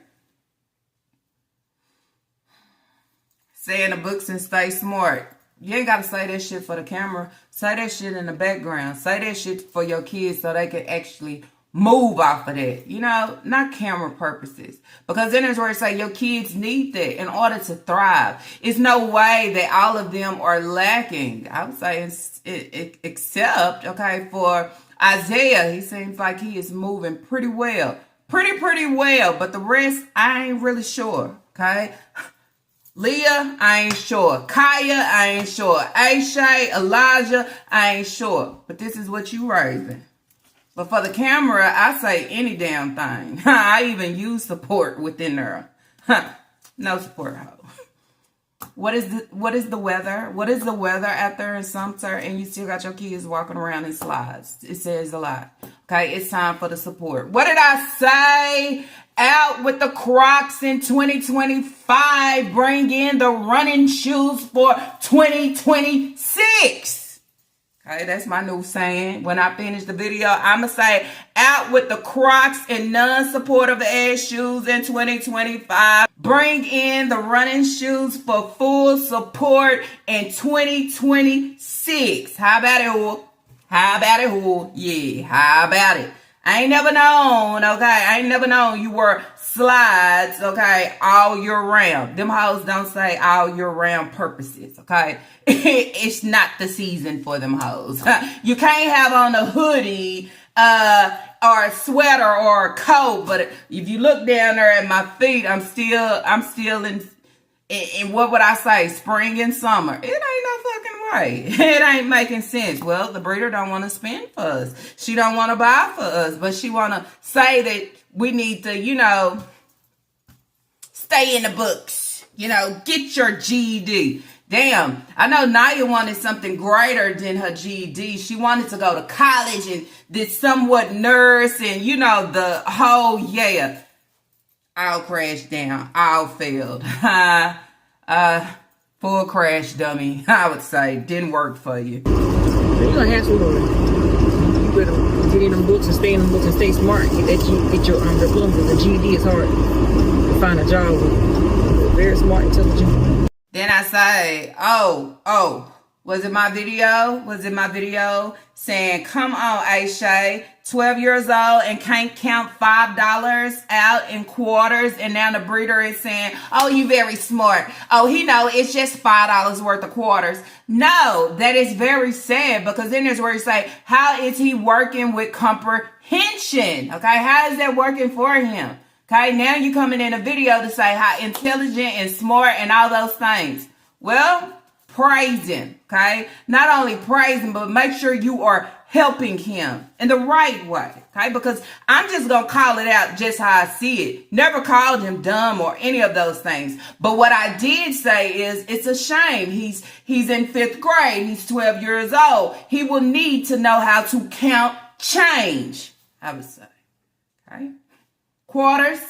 Say in the books and stay smart. You ain't got to say that shit for the camera. Say that shit in the background. Say that shit for your kids so they can actually move off of that. You know, not camera purposes. Because then there's where it say your kids need that in order to thrive. It's no way that all of them are lacking. I would say except, okay, for Isaiah. He seems like he is moving pretty well. Pretty well. But the rest, I ain't really sure. Okay? Leah, I ain't sure. Kaya, I ain't sure. A-Shay, Elijah, I ain't sure. But this is what you raising. But for the camera, I say any damn thing. I even use support within there. No support, ho. What is the weather? What is the weather out there in Sumter and you still got your kids walking around in slides? It says a lot. Okay, it's time for the support. What did I say? Out with the Crocs in 2025. Bring in the running shoes for 2026. Okay, that's my new saying. When I finish the video, I'ma say out with the Crocs and non-supportive ass shoes in 2025. Bring in the running shoes for full support in 2026. How about it, who? How about it, who? Yeah, how about it? I ain't never known, okay? I ain't never known you wore slides, okay, all year round. Them hoes don't say all year round purposes, okay? It's not the season for them hoes. You can't have on a hoodie or a sweater or a coat, but if you look down there at my feet, I'm still in what would I say, spring and summer. It ain't no fucking way. It ain't making sense. Well, the breeder don't want to spend for us. She don't want to buy for us, but she want to say that we need to, stay in the books. Get your GED. Damn, I know Naya wanted something greater than her GED. She wanted to go to college and did somewhat nurse and, the whole, all crashed down, all failed. Full crash dummy, I would say. Didn't work for you. You're gonna have to you better get in them books and stay in them books and stay smart. Get your diploma. The GED is hard to find a job with. Very smart, intelligent. Then I say, was it my video? Was it my video saying, come on, Aisha, 12 years old and can't count $5 out in quarters. And now the breeder is saying, oh, you very smart. Oh, he know it's just $5 worth of quarters. No, that is very sad because then there's where you say, how is he working with comprehension? Okay, how is that working for him? Okay, now you're coming in a video to say how intelligent and smart and all those things. Well, praise him, okay? Not only praise him, but make sure you are helping him in the right way, okay? Because I'm just going to call it out just how I see it. Never called him dumb or any of those things. But what I did say is it's a shame. He's in 5th grade. He's 12 years old. He will need to know how to count change, I would say, okay? Quarters,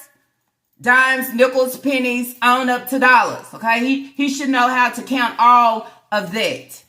dimes, nickels, pennies, on up to dollars. Okay, he should know how to count all of that.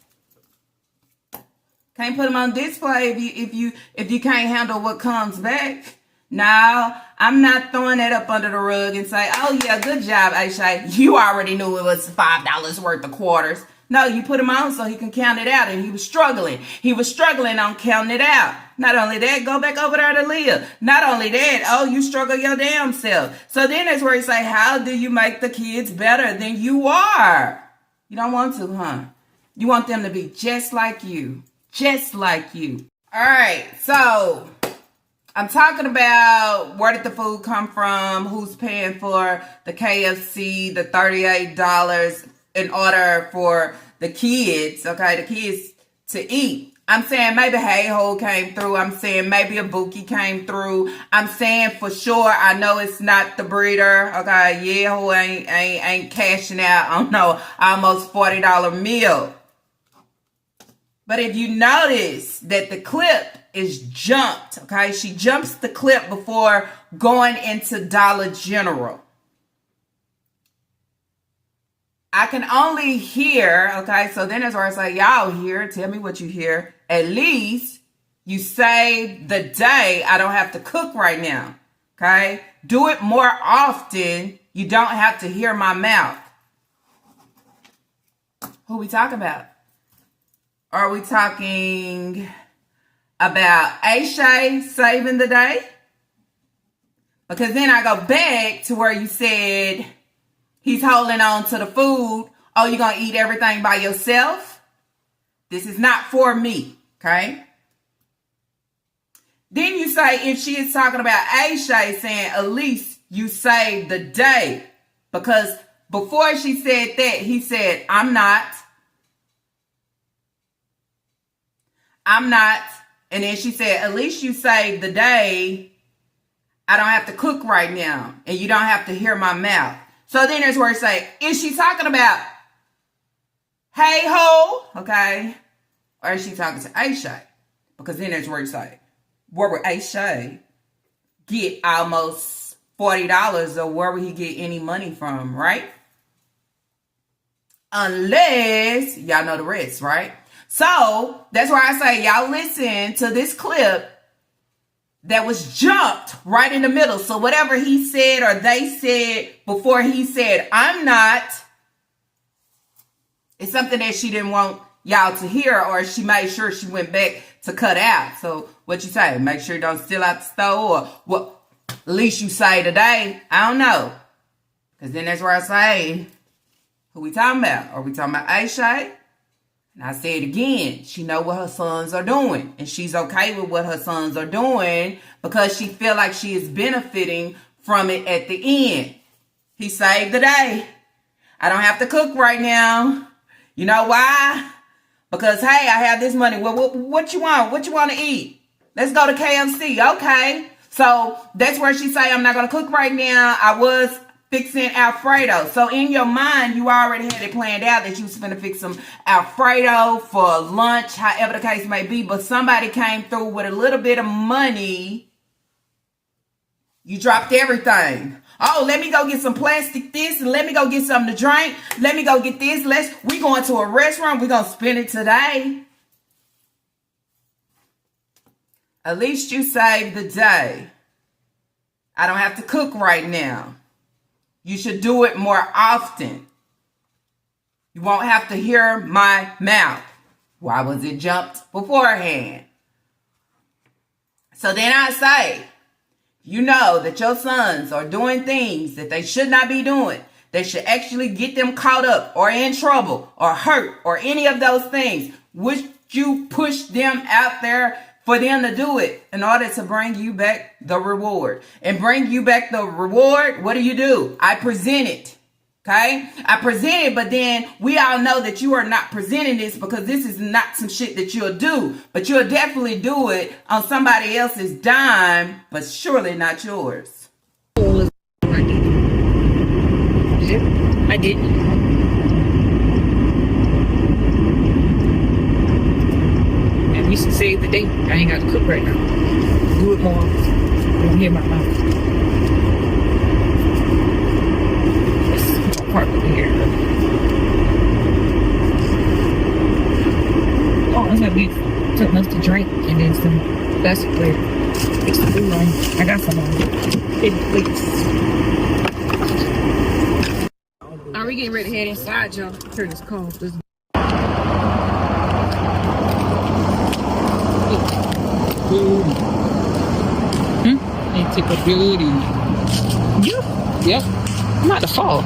Can't put them on display if you can't handle what comes back. No, I'm not throwing that up under the rug and say, oh yeah, good job, Aisha. You already knew it was $5 worth of quarters. No, you put him on so he can count it out, and he was struggling. He was struggling on counting it out. Not only that, go back over there to Leah. Not only that, oh, you struggle your damn self. So then that's where you say, how do you make the kids better than you are? You don't want to, huh? You want them to be just like you. Just like you. All right, so I'm talking about where did the food come from, who's paying for the KFC, the $38 in order for the kids, okay, the kids to eat. I'm saying maybe Hey Ho came through. I'm saying maybe a Buki came through. I'm saying for sure, I know it's not the breeder, okay, yeah, who ain't cashing out on no almost $40 meal. But if you notice that the clip is jumped, okay, she jumps the clip before going into Dollar General. I can only hear, okay, so then that's where I say, y'all hear, tell me what you hear. At least you save the day. I don't have to cook right now, okay? Do it more often. You don't have to hear my mouth. Who we talking about? Are we talking about Aisha saving the day? Because then I go back to where you said he's holding on to the food. Oh, you're going to eat everything by yourself? This is not for me, okay? Then you say, if she is talking about Aisha, saying, at least you saved the day. Because before she said that, he said, I'm not. And then she said, at least you saved the day. I don't have to cook right now. And you don't have to hear my mouth. So then there's where it say, is she talking about hey ho? Okay. Or is she talking to Aisha? Because then there's where it say, where would Aisha get almost $40 or where would he get any money from, right? Unless y'all know the rest, right? So that's why I say y'all listen to this clip that was jumped right in the middle. So whatever he said or they said before he said, I'm not, it's something that she didn't want y'all to hear, or she made sure she went back to cut out. So what you say? Make sure you don't steal out the store, or what at least you say today. I don't know. Because then that's where I say, who we talking about? Are we talking about Aisha? And I say it again, she know what her sons are doing. And she's okay with what her sons are doing because she feel like she is benefiting from it at the end. He saved the day. I don't have to cook right now. You know why? Because, hey, I have this money. Well, what you want? What you want to eat? Let's go to KFC. Okay. So that's where she say, I'm not going to cook right now. I was fixing Alfredo. So in your mind, you already had it planned out that you was going to fix some Alfredo for lunch, however the case may be. But somebody came through with a little bit of money. You dropped everything. Oh, let me go get some plastic this, and let me go get something to drink. Let me go get this. We going to a restaurant. We're going to spend it today. At least you saved the day. I don't have to cook right now. You should do it more often. You won't have to hear my mouth. Why was it jumped beforehand? So then I say, you know that your sons are doing things that they should not be doing. They should actually get them caught up or in trouble or hurt or any of those things. Would you push them out there for them to do it in order to bring you back the reward? And bring you back the reward, what do? I present it. Okay? I present it, but then we all know that you are not presenting this because this is not some shit that you'll do. But you'll definitely do it on somebody else's dime, but surely not yours. I did. And we should save the day. I ain't got to cook right now. Do it more. Don't hear my mouth. Park over here. Oh, it's gonna be something else to drink and then some plastic plate. It's the blue line. I got some big plates. Are we getting ready to head inside, y'all? Turn this car off. Let's They take a beauty. Yep. I'm about to fall.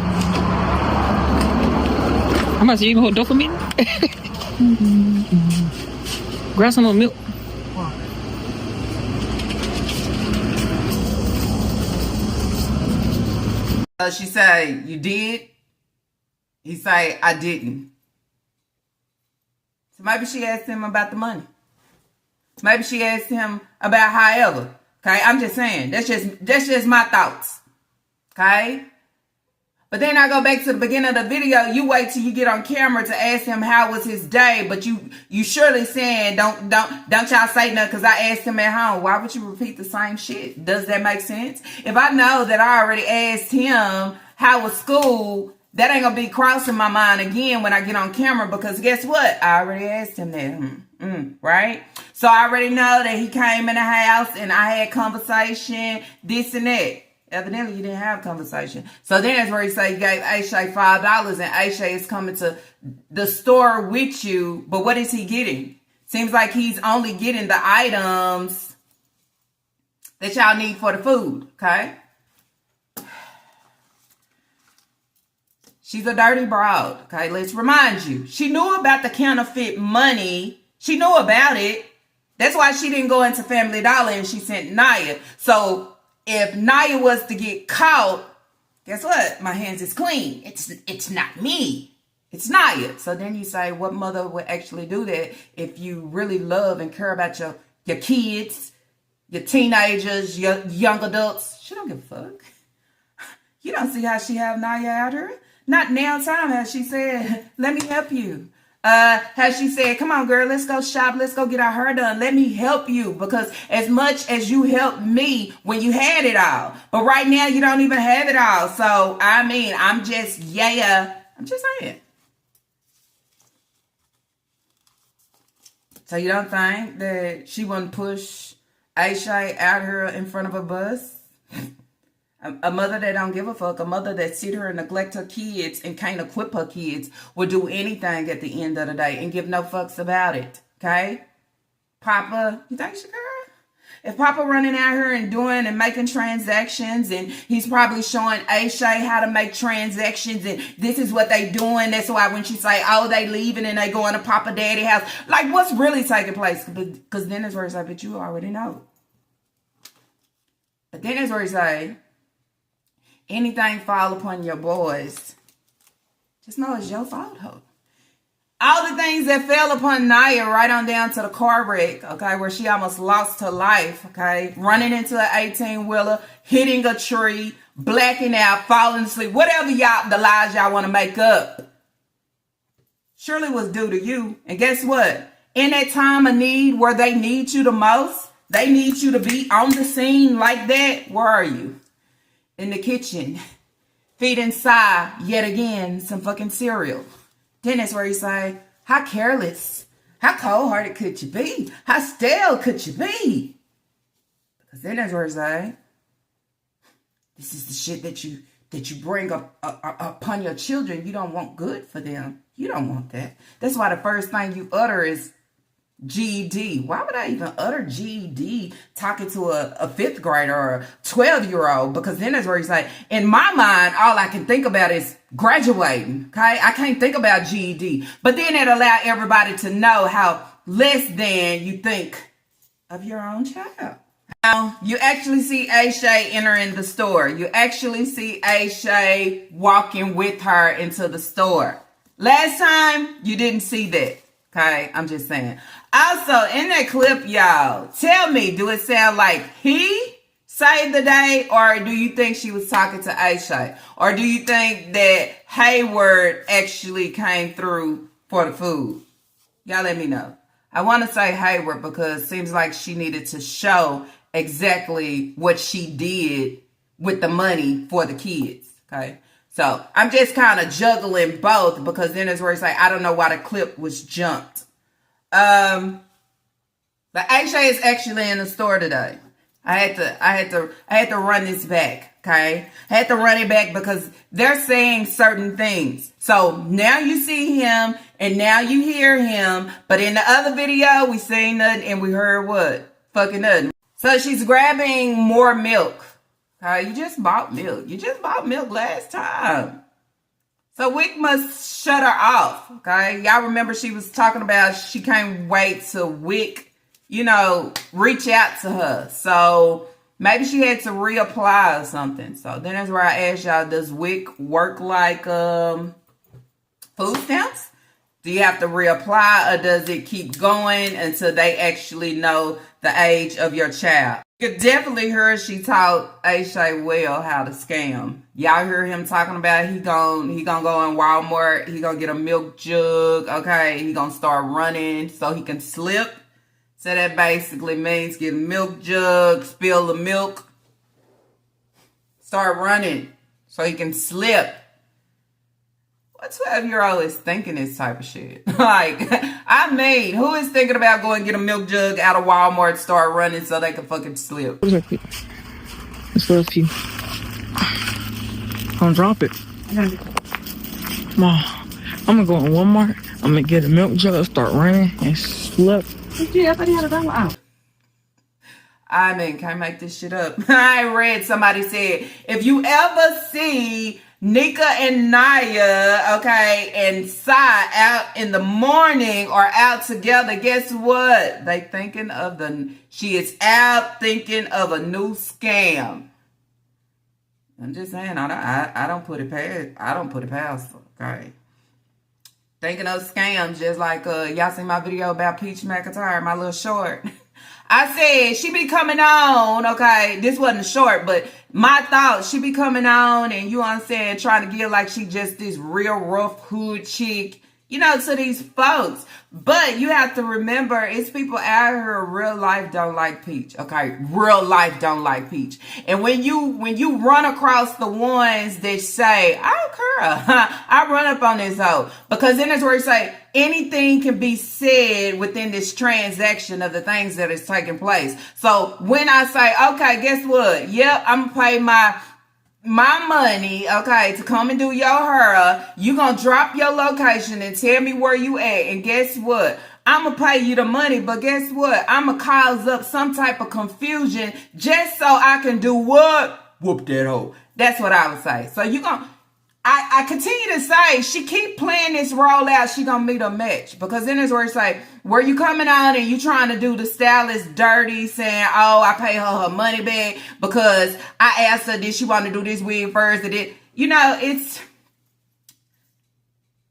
I'm about to even hold door for me. Grab some more milk. She say, you did? He say, I didn't. So maybe she asked him about the money. Maybe she asked him about however. Okay, I'm just saying. That's just my thoughts. Okay? But then I go back to the beginning of the video. You wait till you get on camera to ask him how was his day. But you surely saying, don't y'all say nothing because I asked him at home. Why would you repeat the same shit? Does that make sense? If I know that I already asked him how was school, that ain't gonna be crossing my mind again when I get on camera, because guess what? I already asked him that, right? So I already know that he came in the house and I had conversation, this and that. Evidently, you didn't have conversation. So then that's where he say he gave Aisha $5 and Aisha is coming to the store with you. But what is he getting? Seems like he's only getting the items that y'all need for the food, okay? She's a dirty broad, okay? Let's remind you. She knew about the counterfeit money. She knew about it. That's why she didn't go into Family Dollar and she sent Naya. So if Naya was to get caught, guess what? My hands is clean. It's not me. It's Naya. So then you say, what mother would actually do that if you really love and care about your your kids, your teenagers, your young adults. She don't give a fuck. You don't see how she have Naya out here? Not now time has she said, let me help you. Has she said, come on, girl, let's go shop. Let's go get our hair done. Let me help you. Because as much as you helped me when you had it all, but right now you don't even have it all. So, I mean, I'm just saying. So you don't think that she wouldn't push Aisha out here in front of a bus? A mother that don't give a fuck, a mother that sit here and neglect her kids and can't equip her kids will do anything at the end of the day and give no fucks about it. Okay? Papa, you think she girl? If Papa running out here and doing and making transactions, and he's probably showing Aisha how to make transactions, and this is what they doing. That's why when she say, oh, they leaving and they going to Papa Daddy house, like what's really taking place? Because then it's where it's like, but you already know. But then it's where he say, anything fall upon your boys, just know it's your fault, ho. All the things that fell upon Naya, right on down to the car wreck, okay, where she almost lost her life, okay, running into an 18-wheeler, hitting a tree, blacking out, falling asleep, whatever the lies y'all want to make up, surely was due to you. And guess what? In that time of need where they need you the most, they need you to be on the scene like that. Where are you? In the kitchen, feeding Sai yet again some fucking cereal. Then that's where he say, how careless, how cold-hearted could you be? How stale could you be? Because then that's where he say, this is the shit that you bring up upon your children. You don't want good for them. You don't want that. That's why the first thing you utter is GED. Why would I even utter GED talking to a 5th grader or a 12-year-old? Because then that's where he's like, in my mind, all I can think about is graduating. Okay, I can't think about GED. But then it allow everybody to know how less than you think of your own child. Now, you actually see Aisha entering the store. You actually see Aisha walking with her into the store. Last time, you didn't see that. Okay, I'm just saying. Also, in that clip, y'all, tell me, do it sound like he saved the day, or do you think she was talking to Aisha? Or do you think that Hayward actually came through for the food? Y'all let me know. I want to say Hayward because it seems like she needed to show exactly what she did with the money for the kids, okay? So I'm just kind of juggling both because then it's where it's like, I don't know why the clip was jumped. But Aisha is actually in the store today. I had to run this back. Okay. I had to run it back because they're saying certain things. So now you see him and now you hear him. But in the other video, we seen nothing and we heard what? Fucking nothing. So she's grabbing more milk. Okay, you just bought milk. You just bought milk last time. So Wick must shut her off. Okay, y'all remember she was talking about she can't wait till Wick, reach out to her. So maybe she had to reapply or something. So then that's where I asked y'all, does Wick work like food stamps? Do you have to reapply or does it keep going until they actually know the age of your child? You could definitely hear she taught Aisha well how to scam. Y'all hear him talking about he gonna go in Walmart, he gonna get a milk jug, okay? He gonna start running so he can slip. So that basically means get a milk jug, spill the milk, start running so he can slip. What 12-year-old is thinking this type of shit? Who is thinking about going get a milk jug out of Walmart, start running so they can fucking slip? It's for a few. Don't drop it. Come on. I'm gonna go in Walmart. I'm gonna get a milk jug, start running, and slip. Can't make this shit up. I read somebody said, if you ever see Nika and Naya, okay, and Sai out in the morning or out together, guess what? She is out thinking of a new scam. I'm just saying, I don't put it past her, okay? Thinking of scams, just like y'all seen my video about Peach McIntyre, my little short. I said she be coming on, okay? This wasn't short, but my thought, she be coming on and you know what I'm saying, trying to get like she just this real rough hood chick, you know, to these folks. But you have to remember, it's people out here real life don't like Peach, okay? Real life don't like Peach. And when you run across the ones that say, I don't care, I run up on this hoe. Because then it's where you say, anything can be said within this transaction of the things that is taking place. So when I say, okay, guess what? Yep, I'm gonna pay my money, okay, to come and do your hair, you gonna drop your location and tell me where you at, and guess what? I'm gonna pay you the money, but guess what? I'm gonna cause up some type of confusion just so I can do what? Whoop that hoe. That's what I would say. So you gonna, I continue to say, she keep playing this role out, she gonna meet a match. Because then it's where it's like, where you coming on and you trying to do the stylist dirty, saying, oh, I pay her money back because I asked her, did she want to do this wig first? Did it? You know, it's,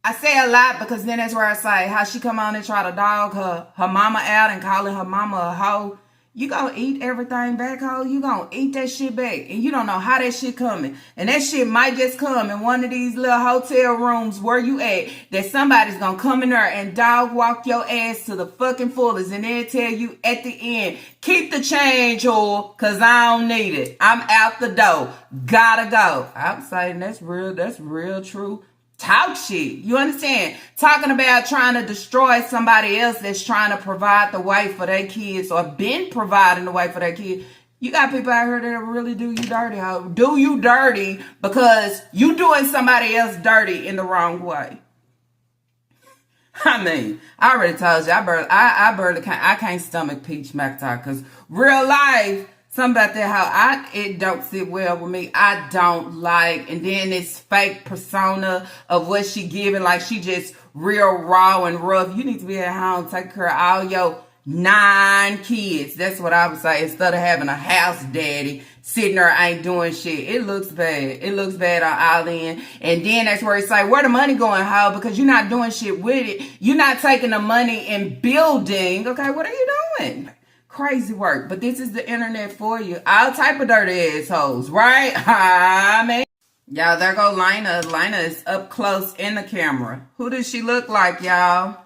I say a lot because then that's where I say, how she come on and try to dog her mama out and calling her mama a hoe. You gonna eat everything back, hoe. You gonna eat that shit back. And you don't know how that shit coming. And that shit might just come in one of these little hotel rooms where you at. That somebody's gonna come in there and dog walk your ass to the fucking fullest. And then tell you at the end, keep the change, whore, cause I don't need it. I'm out the door. Gotta go. I'm saying that's real true. Talk shit. You understand? Talking about trying to destroy somebody else that's trying to provide the way for their kids or been providing the way for their kids. You got people out here that really do you dirty. Do you dirty because you doing somebody else dirty in the wrong way. I mean, I already told you, I can't stomach Peach McIntyre because real life, something about that how it don't sit well with me. I don't like, and then this fake persona of what she giving, like she just real raw and rough. You need to be at home, take care of all your 9 kids. That's what I would say. Instead of having a house daddy sitting there ain't doing shit. It looks bad. It looks bad on all end. And then that's where it's like, where the money going, how? Because you're not doing shit with it. You're not taking the money and building. Okay, what are you doing? Crazy work, but this is the internet for you. All type of dirty assholes, right? I mean, y'all, there go Lina. Lina is up close in the camera. Who does she look like, y'all?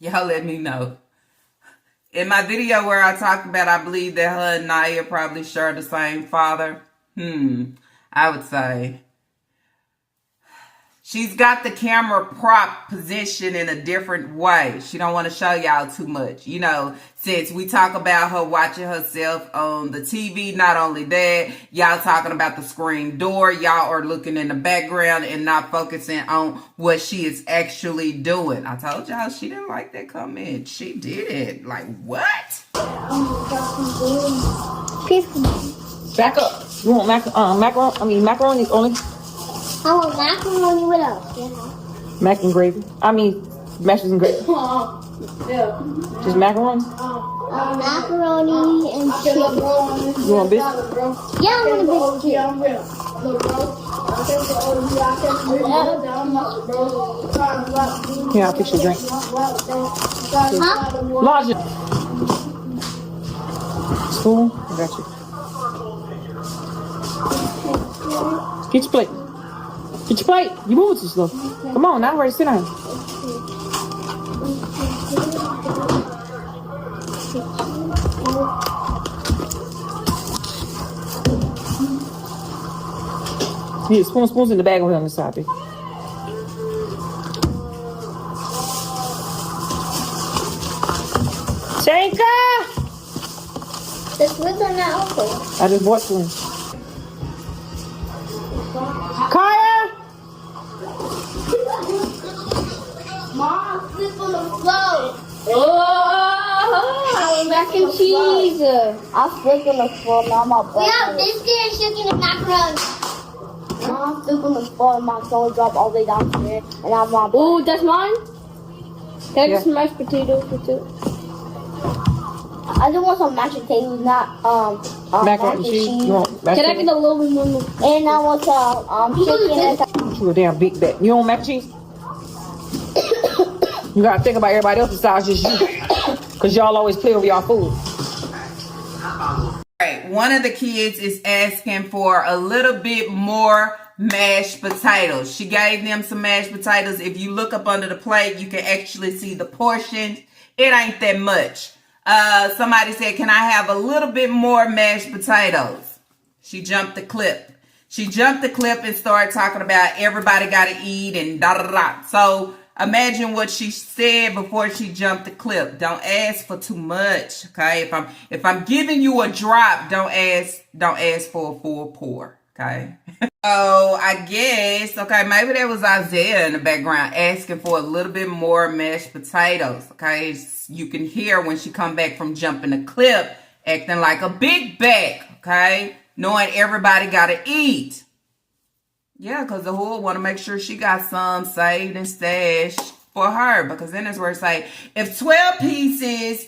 Y'all let me know. In my video where I talked about, I believe that her and Naya probably share the same father. I would say she's got the camera prop position in a different way. She don't want to show y'all too much. You know, since we talk about her watching herself on the TV, not only that, y'all talking about the screen door. Y'all are looking in the background and not focusing on what she is actually doing. I told y'all she didn't like that comment. She did it. Like, what? Back up. You want macaroni only? I want macaroni with us. Mac and gravy. Mashes and gravy. Just macaroni? Macaroni and chicken. You want biscuit? Yeah, I want a biscuit. Here, I'll fix your drink. Huh? Large it. Spoon? I got you. Get your plate. Get your plate. You moving too slow. Come on, now ready to sit down. Yeah, spoons in the bag over there on the side, baby. Shanka! The squids are not open. I just bought one. Kaya! Mom, flip on the floor. Oh, mac and cheese. I'll flip on the floor, Mama. We have biscuit and chicken and macaroni. Mom, flip on the floor and my phone drop all the way downstairs. And I'm on. Ooh, that's mine? Can I get some mashed potatoes with it? I just want some mashed potatoes, not Macaroni and cheese. You want mashed Can I get a little bit more? And I want some chicken and some. You a damn big bag. You want mac and cheese? You gotta think about everybody else besides just you. Cause y'all always play over y'all food. Right, one of the kids is asking for a little bit more mashed potatoes. She gave them some mashed potatoes. If you look up under the plate, you can actually see the portions. It ain't that much. Somebody said, can I have a little bit more mashed potatoes? She jumped the clip. She jumped the clip and started talking about everybody got to eat and da-da-da. So imagine what she said before she jumped the clip. Don't ask for too much, okay? If I'm giving you a drop, don't ask for a full pour, okay? So I guess, okay, maybe that was Isaiah in the background asking for a little bit more mashed potatoes, okay? You can hear when she come back from jumping the clip, acting like a big bag, okay? Knowing everybody got to eat. Yeah, because the hood want to make sure she got some saved and stashed for her. Because then that's where it's like, if 12 pieces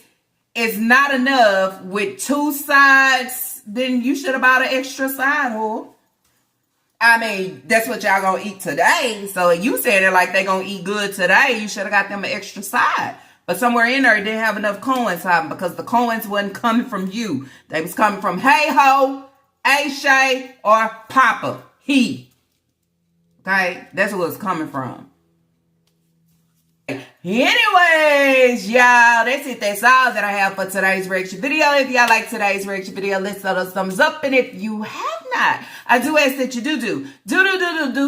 is not enough with 2 sides, then you should have bought an extra side, hood. I mean, that's what y'all gonna eat today. So you said it like they gonna eat good today. You should have got them an extra side. But somewhere in there, it didn't have enough coins, because the coins wasn't coming from you. They was coming from Hey Ho, A-Shay, or Papa. He. Okay? That's what it's coming from. Anyways, y'all, that's it. That's all that I have for today's reaction video. If y'all like today's reaction video, let's throw those thumbs up. And if you have not, I do ask that you do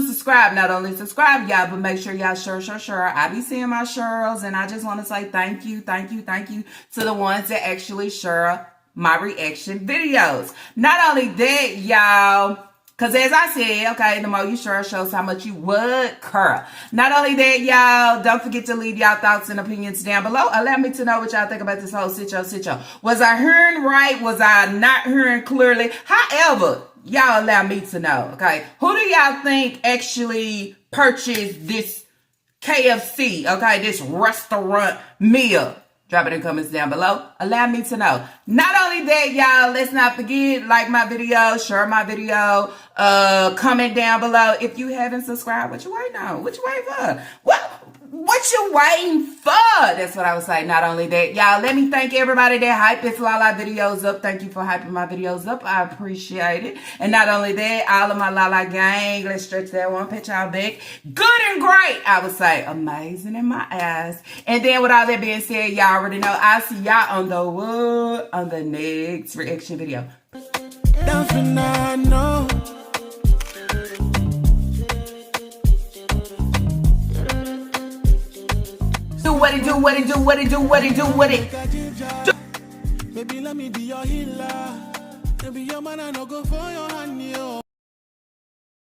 subscribe. Not only subscribe, y'all, but make sure y'all sure. I be seeing my shirls, and I just want to say thank you to the ones that actually share my reaction videos. Not only that, y'all, because as I said, okay, the more you share shows how much you would curl. Not only that, y'all, don't forget to leave y'all thoughts and opinions down below. Allow me to know what y'all think about this whole sit-yo. Was I hearing right? Was I not hearing clearly? However, y'all allow me to know, okay? Who do y'all think actually purchased this KFC, okay, this restaurant meal? Drop it in the comments down below. Allow me to know. Not only that, y'all, let's not forget, like my video, share my video, comment down below. If you haven't subscribed, what you waiting on? What you waiting for? What you waiting for? That's what I would say. Not only that, y'all, let me thank everybody that hyped Lala videos up. Thank you for hyping my videos up. I appreciate it. And not only that, all of my Lala gang, let's stretch that one picture out back. Good and great, I would say. Amazing in my eyes. And then with all that being said, y'all already know I'll see y'all on the next reaction video. What it do. Baby, let me be your healer. Baby, your man, I no go for your hand, yo.